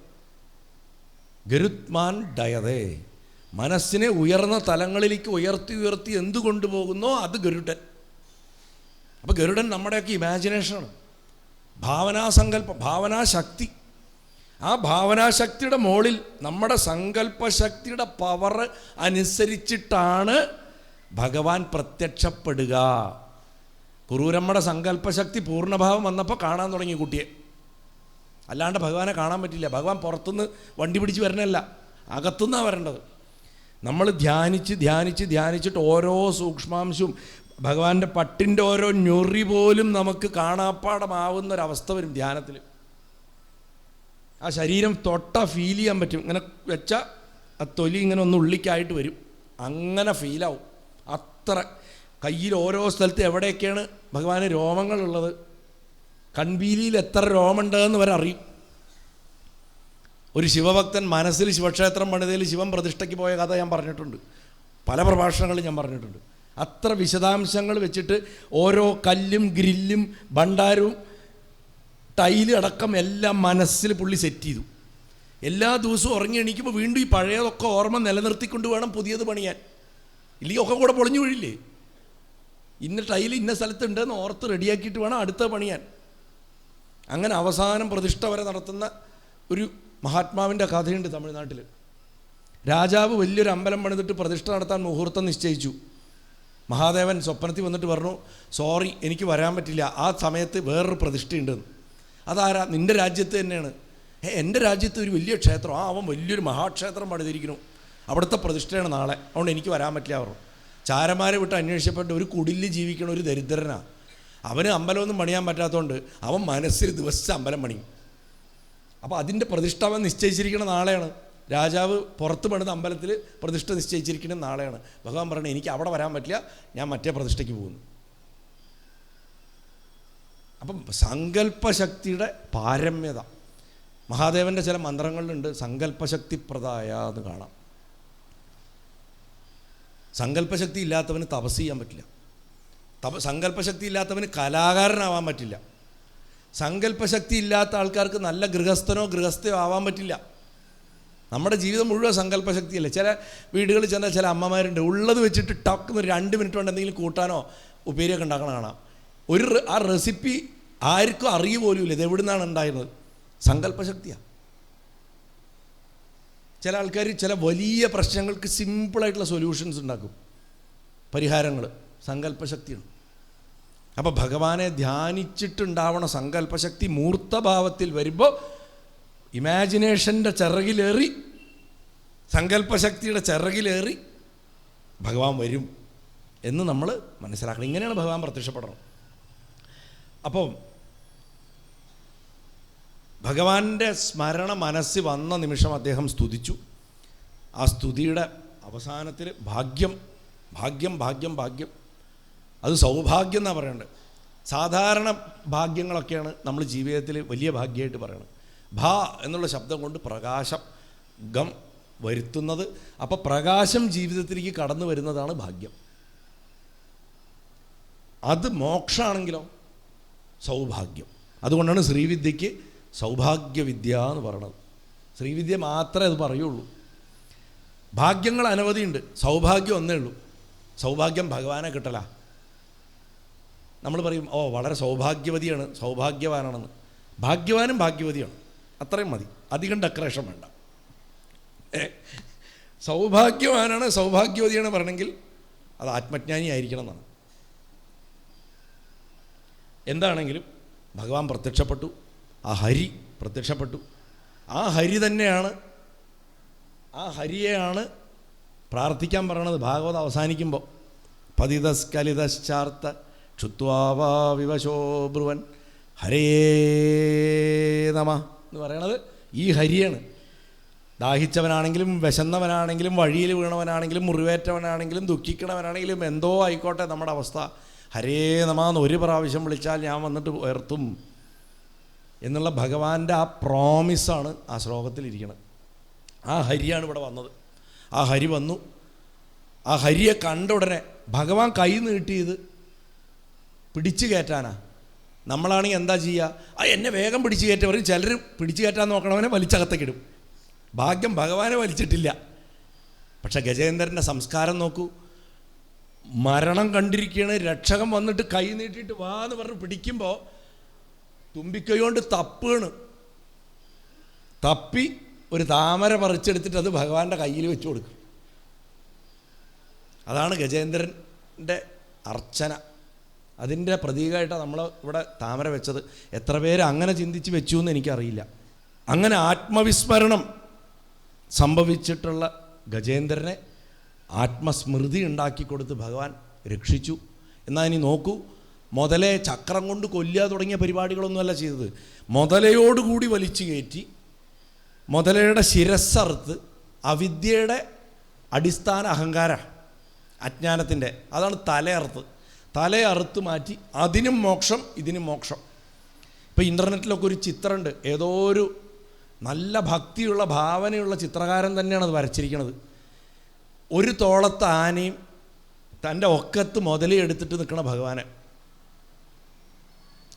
ഗരുത്മാൻ ഡയതേ, മനസ്സിനെ ഉയർന്ന തലങ്ങളിലേക്ക് ഉയർത്തി എന്തു കൊണ്ടുപോകുന്നോ അത് ഗരുഡൻ. അപ്പോൾ ഗരുഡൻ നമ്മുടെയൊക്കെ ഇമാജിനേഷനാണ്, ഭാവനാസങ്കല്പം, ഭാവനാശക്തി. ആ ഭാവനാശക്തിയുടെ മുകളിൽ നമ്മുടെ സങ്കല്പശക്തിയുടെ പവർ അനുസരിച്ചിട്ടാണ് ഭഗവാൻ പ്രത്യക്ഷപ്പെടുക. കുറൂരമ്മയുടെ സങ്കല്പശക്തി പൂർണ്ണഭാവം വന്നപ്പോൾ കാണാൻ തുടങ്ങി കുട്ടിയെ. അല്ലാണ്ട് ഭഗവാനെ കാണാൻ പറ്റില്ല. ഭഗവാൻ പുറത്തുനിന്ന് വണ്ടി പിടിച്ച് വരണമല്ല, അകത്തുനിന്നാണ് വരേണ്ടത്. നമ്മൾ ധ്യാനിച്ചിട്ട് ഓരോ സൂക്ഷ്മാംശവും ഭഗവാന്റെ പട്ടിൻ്റെ ഓരോ ഞൊറി പോലും നമുക്ക് കാണാപ്പാടമാവുന്നൊരവസ്ഥ വരും ധ്യാനത്തിൽ. ആ ശരീരം ഫീൽ ചെയ്യാൻ പറ്റും. ഇങ്ങനെ വെച്ചാൽ ആ തൊലി ഇങ്ങനെ ഒന്ന് ഉള്ളിക്കായിട്ട് വരും, അങ്ങനെ ഫീലാവും. അത്ര കയ്യിൽ ഓരോ സ്ഥലത്ത് എവിടെയൊക്കെയാണ് ഭഗവാന് രോമങ്ങളുള്ളത്, കൺപീലിയിൽ എത്ര രോമുണ്ടെന്ന് വരെ അറിയും. ഒരു ശിവഭക്തൻ മനസ്സിൽ ശിവക്ഷേത്രം പണിതയിൽ ശിവൻ പ്രതിഷ്ഠയ്ക്ക് പോയ കഥ ഞാൻ പറഞ്ഞിട്ടുണ്ട്, പല പ്രഭാഷണങ്ങളും ഞാൻ പറഞ്ഞിട്ടുണ്ട്. അത്ര വിശദാംശങ്ങൾ വെച്ചിട്ട് ഓരോ കല്ലും ഗ്രില്ലും ഭണ്ഡാരവും ടൈല് അടക്കം എല്ലാം മനസ്സിൽ പുള്ളി സെറ്റ് ചെയ്തു. എല്ലാ ദിവസവും ഉറങ്ങി എണീക്കുമ്പോൾ വീണ്ടും ഈ പഴയതൊക്കെ ഓർമ്മ നിലനിർത്തിക്കൊണ്ട് വേണം പുതിയത് പണിയാൻ. ഇല്ലെങ്കിൽ ഒക്കെ കൂടെ പൊളിഞ്ഞു വീഴില്ലേ. ഇന്ന ടൈല് ഇന്ന സ്ഥലത്തുണ്ടെന്ന് ഓർത്ത് റെഡിയാക്കിയിട്ട് വേണം അടുത്ത പണിയാൻ. അങ്ങനെ അവസാനം പ്രതിഷ്ഠ വരെ നടത്തുന്ന ഒരു മഹാത്മാവിൻ്റെ കഥയുണ്ട് തമിഴ്നാട്ടിൽ. രാജാവ് വലിയൊരു അമ്പലം പണിതിട്ട് പ്രതിഷ്ഠ നടത്താൻ മുഹൂർത്തം നിശ്ചയിച്ചു. മഹാദേവൻ സ്വപ്നത്തിൽ വന്നിട്ട് പറഞ്ഞു, സോറി എനിക്ക് വരാൻ പറ്റില്ല, ആ സമയത്ത് വേറൊരു പ്രതിഷ്ഠയുണ്ടെന്ന്. അതാരാ? നിൻ്റെ രാജ്യത്ത് തന്നെയാണ്. എൻ്റെ രാജ്യത്ത് ഒരു വലിയ ക്ഷേത്രം, അവൻ വലിയൊരു മഹാക്ഷേത്രം പണിതിരിക്കുന്നു, അവിടുത്തെ പ്രതിഷ്ഠയാണ് നാളെ, അതുകൊണ്ട് എനിക്ക് വരാൻ പറ്റില്ല പറഞ്ഞു. ചാരന്മാരെ വിട്ട് അന്വേഷിച്ചപ്പെട്ട് ഒരു കുടിലിൽ ജീവിക്കണ ഒരു ദരിദ്രനാണ്. അവന് അമ്പലമൊന്നും പണിയാൻ പറ്റാത്തതുകൊണ്ട് അവൻ മനസ്സിൽ ദിവസം അമ്പലം പണിയും. അപ്പോൾ അതിൻ്റെ പ്രതിഷ്ഠ അവൻ നിശ്ചയിച്ചിരിക്കുന്ന നാളെയാണ്. രാജാവ് പുറത്ത് പണിത അമ്പലത്തിൽ പ്രതിഷ്ഠ നിശ്ചയിച്ചിരിക്കുന്നത് നാളെയാണ്. ഭഗവാൻ പറഞ്ഞു, എനിക്ക് അവിടെ വരാൻ പറ്റില്ല, ഞാൻ മറ്റേ പ്രതിഷ്ഠയ്ക്ക് പോകുന്നു. അപ്പം സങ്കല്പശക്തിയുടെ പാരമ്യത മഹാദേവൻ്റെ ചില മന്ത്രങ്ങളിലുണ്ട്. സങ്കല്പശക്തി പ്രദായ എന്ന് കാണാം. സങ്കല്പശക്തി ഇല്ലാത്തവന് തപസ് ചെയ്യാൻ പറ്റില്ല. സങ്കല്പശക്തി ഇല്ലാത്തവന് കലാകാരനാവാൻ പറ്റില്ല. സങ്കല്പശക്തി ഇല്ലാത്ത ആൾക്കാർക്ക് നല്ല ഗൃഹസ്ഥയോ ആവാൻ പറ്റില്ല. നമ്മുടെ ജീവിതം മുഴുവൻ സങ്കല്പശക്തിയല്ലേ. ചില വീടുകളിൽ ചെന്നാൽ ചില അമ്മമാരുണ്ട്, ഉള്ളത് വെച്ചിട്ട് ടക്ക് 2 മിനിറ്റ് കൊണ്ട് എന്തെങ്കിലും കൂട്ടാനോ ഉപ്പേരിയൊക്കെ ഉണ്ടാക്കണം കാണാം. ആ റെസിപ്പി ആർക്കും അറിയുപോലുമില്ല ഇത് എവിടെ നിന്നാണ് ഉണ്ടായിരുന്നത്. സങ്കല്പശക്തിയാണ്. ചില ആൾക്കാർ ചില വലിയ പ്രശ്നങ്ങൾക്ക് സിമ്പിളായിട്ടുള്ള സൊല്യൂഷൻസ് ഉണ്ടാക്കും, പരിഹാരങ്ങൾ. സങ്കല്പശക്തിയാണ്. അപ്പോൾ ഭഗവാനെ ധ്യാനിച്ചിട്ടുണ്ടാവണ സങ്കല്പശക്തി മൂർത്തഭാവത്തിൽ വരുമ്പോൾ ഇമാജിനേഷൻ്റെ ചിറകിലേറി, സങ്കല്പശക്തിയുടെ ചിറകിലേറി ഭഗവാൻ വരും എന്ന് നമ്മൾ മനസ്സിലാക്കണം. ഇങ്ങനെയാണ് ഭഗവാൻ പ്രത്യക്ഷപ്പെടണം. അപ്പോൾ ഭഗവാന്റെ സ്മരണ മനസ്സിൽ വന്ന നിമിഷം അദ്ദേഹം സ്തുതിച്ചു. ആ സ്തുതിയുടെ അവസാനത്തിൽ ഭാഗ്യം ഭാഗ്യം ഭാഗ്യം ഭാഗ്യം, അത് സൗഭാഗ്യം എന്നാണ് പറയേണ്ടത്. സാധാരണ ഭാഗ്യങ്ങളൊക്കെയാണ് നമ്മൾ ജീവിതത്തിൽ വലിയ ഭാഗ്യമായിട്ട് പറയുന്നത്. ഭാ എന്നുള്ള ശബ്ദം കൊണ്ട് പ്രകാശം ഗം വരുത്തുന്നത്. അപ്പോൾ പ്രകാശം ജീവിതത്തിലേക്ക് കടന്നു വരുന്നതാണ് ഭാഗ്യം. അത് മോക്ഷമാണെങ്കിലോ സൗഭാഗ്യം. അതുകൊണ്ടാണ് ശ്രീവിദ്യയ്ക്ക് സൗഭാഗ്യവിദ്യ എന്ന് പറയണത്. ശ്രീവിദ്യ മാത്രമേ അത് പറയുള്ളൂ. ഭാഗ്യങ്ങൾ അനവധിയുണ്ട്, സൗഭാഗ്യം ഒന്നേ ഉള്ളൂ. സൗഭാഗ്യം ഭഗവാനെ കിട്ടല. നമ്മൾ പറയും, ഓ വളരെ സൗഭാഗ്യവതിയാണ്, സൗഭാഗ്യവാനാണെന്ന്. ഭാഗ്യവാനും ഭാഗ്യവതിയാണ്, അത്രയും മതി, അധികം ഡെക്കറേഷൻ വേണ്ട. സൗഭാഗ്യവാനാണ് സൗഭാഗ്യവതിയാണ് പറയണമെങ്കിൽ അത് ആത്മജ്ഞാനി ആയിരിക്കണം എന്നാണ്. എന്താണെങ്കിലും ഭഗവാൻ പ്രത്യക്ഷപ്പെട്ടു, ആ ഹരി പ്രത്യക്ഷപ്പെട്ടു. ആ ഹരി തന്നെയാണ്, ആ ഹരിയെയാണ് പ്രാർത്ഥിക്കാൻ പറയണത് ഭാഗവതം അവസാനിക്കുമ്പോൾ. പതിതസ്കലിതശ്ചാർത്ത ക്ഷുത്വാവാ വിവശോ ബ്രുവൻ ഹരേ നമ എന്ന് പറയണത് ഈ ഹരിയാണ്. ദാഹിച്ചവനാണെങ്കിലും വിശന്നവനാണെങ്കിലും വഴിയിൽ വീണവനാണെങ്കിലും മുറിവേറ്റവനാണെങ്കിലും ദുഃഖിക്കണവനാണെങ്കിലും എന്തോ ആയിക്കോട്ടെ നമ്മുടെ അവസ്ഥ, ഹരേ നമ എന്ന് ഒരു പ്രാവശ്യം വിളിച്ചാൽ ഞാൻ വന്നിട്ട് ഉയർത്തും എന്നുള്ള ഭഗവാന്റെ ആ പ്രോമിസാണ് ആ ശ്ലോകത്തിലിരിക്കുന്നത്. ആ ഹരിയാണ് ഇവിടെ വന്നത്. ആ ഹരി വന്നു. ആ ഹരിയെ കണ്ട ഉടനെ ഭഗവാൻ കൈ നീട്ടിയത് പിടിച്ചു കയറ്റാനാ. നമ്മളാണെങ്കിൽ എന്താ ചെയ്യുക? എന്നെ വേഗം പിടിച്ചു കയറ്റ പറയും. ചിലർ പിടിച്ചു കയറ്റാൻ നോക്കണവനെ വലിച്ചകത്തേക്കിടും. ഭാഗ്യം ഭഗവാനെ വലിച്ചിട്ടില്ല. പക്ഷെ ഗജേന്ദ്രൻ്റെ സംസ്കാരം നോക്കൂ. മരണം കണ്ടിരിക്കുകയാണ്, രക്ഷകൻ വന്നിട്ട് കൈ നീട്ടിയിട്ട് വാ എന്ന് പറഞ്ഞ് പിടിക്കുമ്പോൾ തുമ്പിക്കൈ കൊണ്ട് തപ്പാണ്. തപ്പി ഒരു താമര പറിച്ചെടുത്തിട്ട് അത് ഭഗവാന്റെ കയ്യിൽ വെച്ച് കൊടുക്കും. അതാണ് ഗജേന്ദ്രൻ്റെ അർച്ചന. അതിൻ്റെ പ്രതീകമായിട്ടാണ് നമ്മൾ ഇവിടെ താമര വെച്ചത്. എത്ര പേര് അങ്ങനെ ചിന്തിച്ച് വെച്ചു എന്ന് എനിക്കറിയില്ല. അങ്ങനെ ആത്മവിസ്മരണം സംഭവിച്ചിട്ടുള്ള ഗജേന്ദ്രനെ ആത്മസ്മൃതി ഉണ്ടാക്കി കൊടുത്ത് ഭഗവാൻ രക്ഷിച്ചു. എന്നാൽ ഇനി നോക്കൂ, മുതലയെ ചക്രം കൊണ്ട് കൊല്ലുക തുടങ്ങിയ പരിപാടികളൊന്നുമല്ല ചെയ്തത്. മുതലയോടുകൂടി വലിച്ചു കയറ്റി മുതലയുടെ ശിരസ്സറുത്ത് അവിദ്യയുടെ അടിസ്ഥാന അഹങ്കാര അജ്ഞാനത്തിൻ്റെ അതാണ് തലയറുത്ത് മാറ്റി. അതിനും മോക്ഷം ഇതിനും മോക്ഷം. ഇപ്പോൾ ഇൻ്റർനെറ്റിലൊക്കെ ഒരു ചിത്രമുണ്ട്. ഏതോ ഒരു നല്ല ഭക്തിയുള്ള ഭാവനയുള്ള ചിത്രകാരൻ തന്നെയാണ് അത് വരച്ചിരിക്കുന്നത്. ഒരു തോളത്ത് ആനയും തൻ്റെ ഒക്കത്ത് മുതലെടുത്തിട്ട് നിൽക്കണ ഭഗവാനെ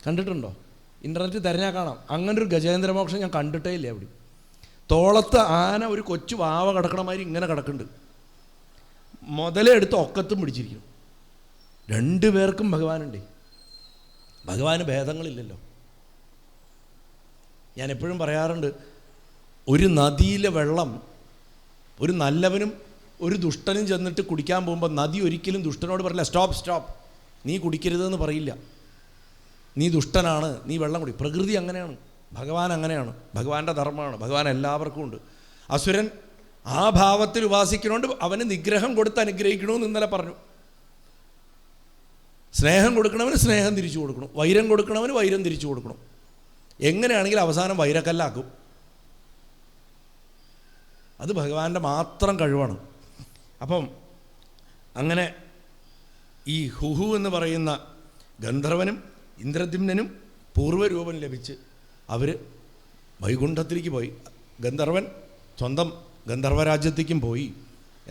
കണ്ടിട്ടുണ്ടോ? ഇൻ്റർനെറ്റ് തിരഞ്ഞാൽ കാണാം. അങ്ങനൊരു ഗജേന്ദ്രമോക്ഷം ഞാൻ കണ്ടിട്ടേ ഇല്ല അവിടെ. തോളത്ത് ആന ഒരു കൊച്ചു വാവ കിടക്കണ മാതിരി ഇങ്ങനെ കിടക്കുന്നുണ്ട്. മുതലെടുത്ത് ഒക്കത്തും പിടിച്ചിരിക്കുന്നു. രണ്ടു പേർക്കും ഭഗവാനുണ്ട്. ഭഗവാന് ഭേദങ്ങളില്ലല്ലോ. ഞാൻ എപ്പോഴും പറയാറുണ്ട്, ഒരു നദിയിലെ വെള്ളം ഒരു നല്ലവനും ഒരു ദുഷ്ടനും ചെന്നിട്ട് കുടിക്കാൻ പോകുമ്പോൾ നദി ഒരിക്കലും ദുഷ്ടനോട് പറയില്ല സ്റ്റോപ്പ് നീ കുടിക്കരുതെന്ന് പറയില്ല. നീ ദുഷ്ടനാണ്, നീ വെള്ളം കുടി. പ്രകൃതി അങ്ങനെയാണ്, ഭഗവാൻ അങ്ങനെയാണ്. ഭഗവാന്റെ ധർമ്മമാണ്. ഭഗവാൻ എല്ലാവർക്കും ഉണ്ട്. അസുരൻ ആ ഭാവത്തിൽ ഉപാസിക്കുന്നതുകൊണ്ട് അവന് നിഗ്രഹം കൊടുത്ത് അനുഗ്രഹിക്കണമെന്ന് ഇന്നലെ പറഞ്ഞു. സ്നേഹം കൊടുക്കണവന് സ്നേഹം തിരിച്ചു കൊടുക്കണം, വൈരം കൊടുക്കണവന് വൈരം തിരിച്ചു കൊടുക്കണം. എങ്ങനെയാണെങ്കിൽ അവസാനം വൈരക്കല്ലാക്കും. അത് ഭഗവാന്റെ മാത്രം കഴിവാണ്. അപ്പം അങ്ങനെ ഈ ഹുഹു എന്ന് പറയുന്ന ഗന്ധർവനും ഇന്ദ്രദ്യുമ്നനും പൂർവ്വരൂപം ലഭിച്ച് അവർ വൈകുണ്ഠത്തിലേക്ക് പോയി. ഗന്ധർവൻ സ്വന്തം ഗന്ധർവരാജ്യത്തേക്കും പോയി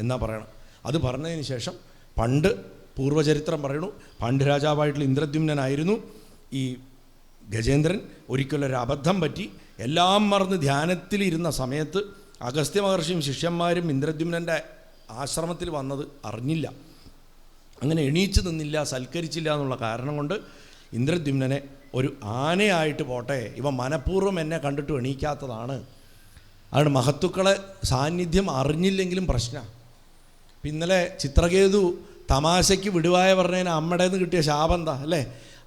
എന്നാ പറയണം. അത് പറഞ്ഞതിന് ശേഷം പണ്ട് പൂർവ്വചരിത്രം പറയണു, പാണ്ഡ്യരാജാവായിട്ടുള്ള ഇന്ദ്രദ്യുമ്നായിരുന്നു ഈ ഗജേന്ദ്രൻ. ഒരിക്കലൊരു അബദ്ധം പറ്റി. എല്ലാം മറന്ന് ധ്യാനത്തിലിരുന്ന സമയത്ത് അഗസ്ത്യ മഹർഷിയും ശിഷ്യന്മാരും ഇന്ദ്രദ്യുമ്നൻ്റെ ആശ്രമത്തിൽ വന്നത് അറിഞ്ഞില്ല. അങ്ങനെ എണീച്ചു നിന്നില്ല, സൽക്കരിച്ചില്ല എന്നുള്ള കാരണം കൊണ്ട് ഇന്ദ്രദ്യുമ്നനെ ഒരു ആനയായിട്ട് പോട്ടെ, ഇവ മനഃപൂർവ്വം എന്നെ കണ്ടിട്ട് എണീക്കാത്തതാണ്. അതുകൊണ്ട് മഹത്തുക്കളെ സാന്നിധ്യം അറിഞ്ഞില്ലെങ്കിലും പ്രശ്നമാണ്. ഇന്നലെ ചിത്രകേതു തമാശയ്ക്ക് വിടുവായ പറഞ്ഞതിന് അമ്മയുടെ നിന്ന് കിട്ടിയ ശാപം എന്താ അല്ലേ?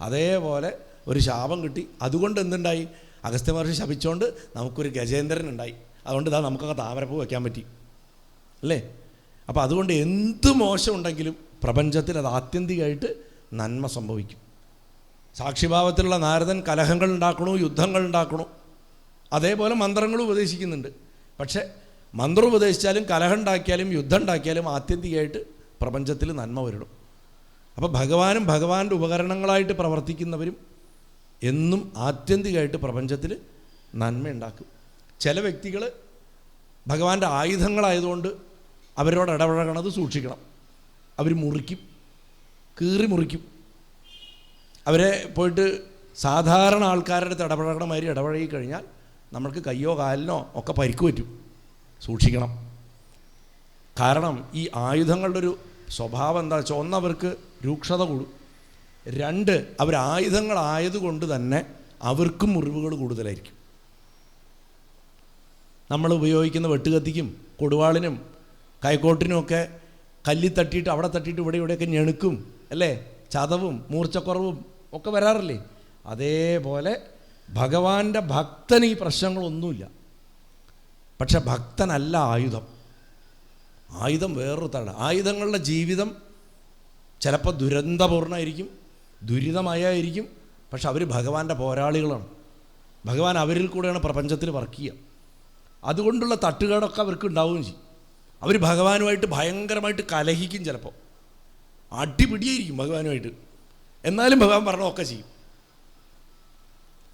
അതേപോലെ ഒരു ശാപം കിട്ടി. അതുകൊണ്ട് എന്തുണ്ടായി? അഗസ്ത്യ മഹർഷി ശപിച്ചുകൊണ്ട് നമുക്കൊരു ഗജേന്ദ്രൻ ഉണ്ടായി. അതുകൊണ്ട് ഇതാ നമുക്കൊക്കെ താമരപ്പൂ വയ്ക്കാൻ പറ്റി അല്ലേ? അപ്പോൾ അതുകൊണ്ട് എന്ത് മോശമുണ്ടെങ്കിലും പ്രപഞ്ചത്തിൽ അത് ആത്യന്തികമായിട്ട് നന്മ സംഭവിക്കും. സാക്ഷിഭാവത്തിലുള്ള നാരദൻ കലഹങ്ങൾ ഉണ്ടാക്കണു, യുദ്ധങ്ങൾ ഉണ്ടാക്കണു. അതേപോലെ മന്ത്രങ്ങൾ ഉപദേശിക്കുന്നുണ്ട്. പക്ഷേ മന്ത്രം ഉപദേശിച്ചാലും കലഹം ഉണ്ടാക്കിയാലും യുദ്ധം ഉണ്ടാക്കിയാലും ആത്യന്തികമായിട്ട് പ്രപഞ്ചത്തിൽ നന്മ വരണം. അപ്പോൾ ഭഗവാനും ഭഗവാന്റെ ഉപകരണങ്ങളായിട്ട് പ്രവർത്തിക്കുന്നവരും എന്നും ആത്യന്തികമായിട്ട് പ്രപഞ്ചത്തിൽ നന്മ ഉണ്ടാക്കും. ചില വ്യക്തികൾ ഭഗവാന്റെ ആയുധങ്ങളായതുകൊണ്ട് അവരോട് ഇടപഴകണത് സൂക്ഷിക്കണം. അവർ മുറിക്കും, കീറി മുറിക്കും. അവരെ പോയിട്ട് സാധാരണ ആൾക്കാരുടെ അടുത്ത് ഇടപഴകണ മാതിരി ഇടപഴകി കഴിഞ്ഞാൽ നമ്മൾക്ക് കയ്യോ കാലിനോ ഒക്കെ പരിക്ക് പറ്റും. സൂക്ഷിക്കണം. കാരണം ഈ ആയുധങ്ങളുടെ ഒരു സ്വഭാവം എന്താ വെച്ചാൽ, ഒന്ന് അവർക്ക് രൂക്ഷത കൂടും, രണ്ട് അവർ ആയുധങ്ങളായതുകൊണ്ട് തന്നെ അവർക്കും മുറിവുകൾ കൂടുതലായിരിക്കും. നമ്മൾ ഉപയോഗിക്കുന്ന വെട്ടുകത്തിക്കും കൊടുവാളിനും കൈക്കോട്ടിനുമൊക്കെ കല്ലിൽ തട്ടിയിട്ട് അവിടെ തട്ടിയിട്ട് ഇവിടെയൊക്കെ ഞെണുക്കും അല്ലേ? ചതവും മൂർച്ചക്കുറവും ഒക്കെ വരാറില്ലേ? അതേപോലെ ഭഗവാന്റെ ഭക്തന് ഈ പ്രശ്നങ്ങളൊന്നുമില്ല. പക്ഷെ ഭക്തനല്ല ആയുധം. ആയുധം വേറൊരു തട. ആയുധങ്ങളുടെ ജീവിതം ചിലപ്പോൾ ദുരന്തപൂർണ്ണമായിരിക്കും, ദുരിതമയായിരിക്കും. പക്ഷെ അവർ ഭഗവാന്റെ പോരാളികളാണ്. ഭഗവാൻ അവരിൽ കൂടെയാണ് പ്രപഞ്ചത്തിൽ വർക്ക് ചെയ്യുക. അതുകൊണ്ടുള്ള തട്ടുകേടൊക്കെ അവർക്ക് ഉണ്ടാവുകയും ചെയ്യും. അവർ ഭഗവാനുമായിട്ട് ഭയങ്കരമായിട്ട് കലഹിക്കും, ചിലപ്പോൾ അടിപിടിയായിരിക്കും ഭഗവാനുമായിട്ട്. എന്നാലും ഭഗവാൻ പറഞ്ഞൊക്കെ ചെയ്യും.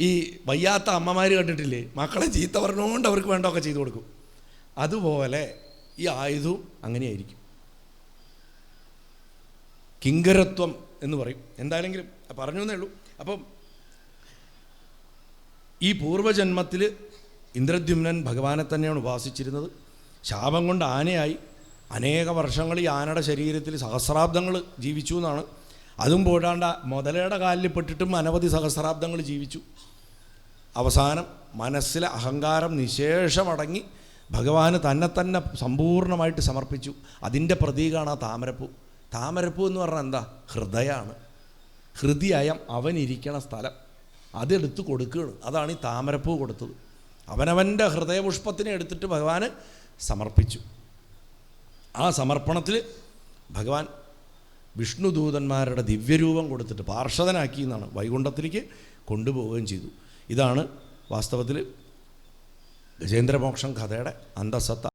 ഈ വയ്യാത്ത അമ്മമാർ കണ്ടിട്ടില്ലേ, മക്കളെ ചീത്ത പറഞ്ഞുകൊണ്ട് അവർക്ക് വേണ്ടതൊക്കെ ചെയ്തു കൊടുക്കും. അതുപോലെ ഈ ആയുധവും അങ്ങനെയായിരിക്കും. കിങ്കരത്വം എന്ന് പറയും. എന്തായാലെങ്കിലും പറഞ്ഞു എന്നേ ഉള്ളൂ. അപ്പം ഈ പൂർവജന്മത്തിൽ ഇന്ദ്രദ്യുമ്നൻ ഭഗവാനെ തന്നെയാണ് ഉപാസിച്ചിരുന്നത്. ശാപം കൊണ്ട് ആനയായി അനേക വർഷങ്ങൾ ഈ ആനയുടെ ശരീരത്തിൽ സഹസ്രാബ്ദങ്ങൾ ജീവിച്ചു എന്നാണ്. അതും പോരാണ്ട മുതലയുടെ കാലിൽ പെട്ടിട്ടും അനവധി സഹസ്രാബ്ദങ്ങൾ ജീവിച്ചു. അവസാനം മനസ്സിലെ അഹങ്കാരം നിശേഷമടങ്ങി ഭഗവാന് തന്നെ സമ്പൂർണ്ണമായിട്ട് സമർപ്പിച്ചു. അതിൻ്റെ പ്രതീകമാണ് ആ താമരപ്പൂ. താമരപ്പൂ എന്ന് പറഞ്ഞാൽ എന്താ? ഹൃദയമാണ്. ഹൃദയം അവനിരിക്കണ സ്ഥലം, അതെടുത്ത് കൊടുക്കുകയാണ്. അതാണ് ഈ താമരപ്പൂ കൊടുത്തത്. അവനവൻ്റെ ഹൃദയപുഷ്പത്തിനെ എടുത്തിട്ട് ഭഗവാന് സമർപ്പിച്ചു. ആ സമർപ്പണത്തിൽ ഭഗവാൻ വിഷ്ണുദൂതന്മാരുടെ ദിവ്യരൂപം കൊടുത്തിട്ട് പാർഷദനാക്കി എന്നാണ്, വൈകുണ്ഠത്തിലേക്ക് കൊണ്ടുപോവുകയും ചെയ്തു. ഇതാണ് വാസ്തവത്തിൽ ഗജേന്ദ്രമോക്ഷം കഥയുടെ അന്തസത്ത.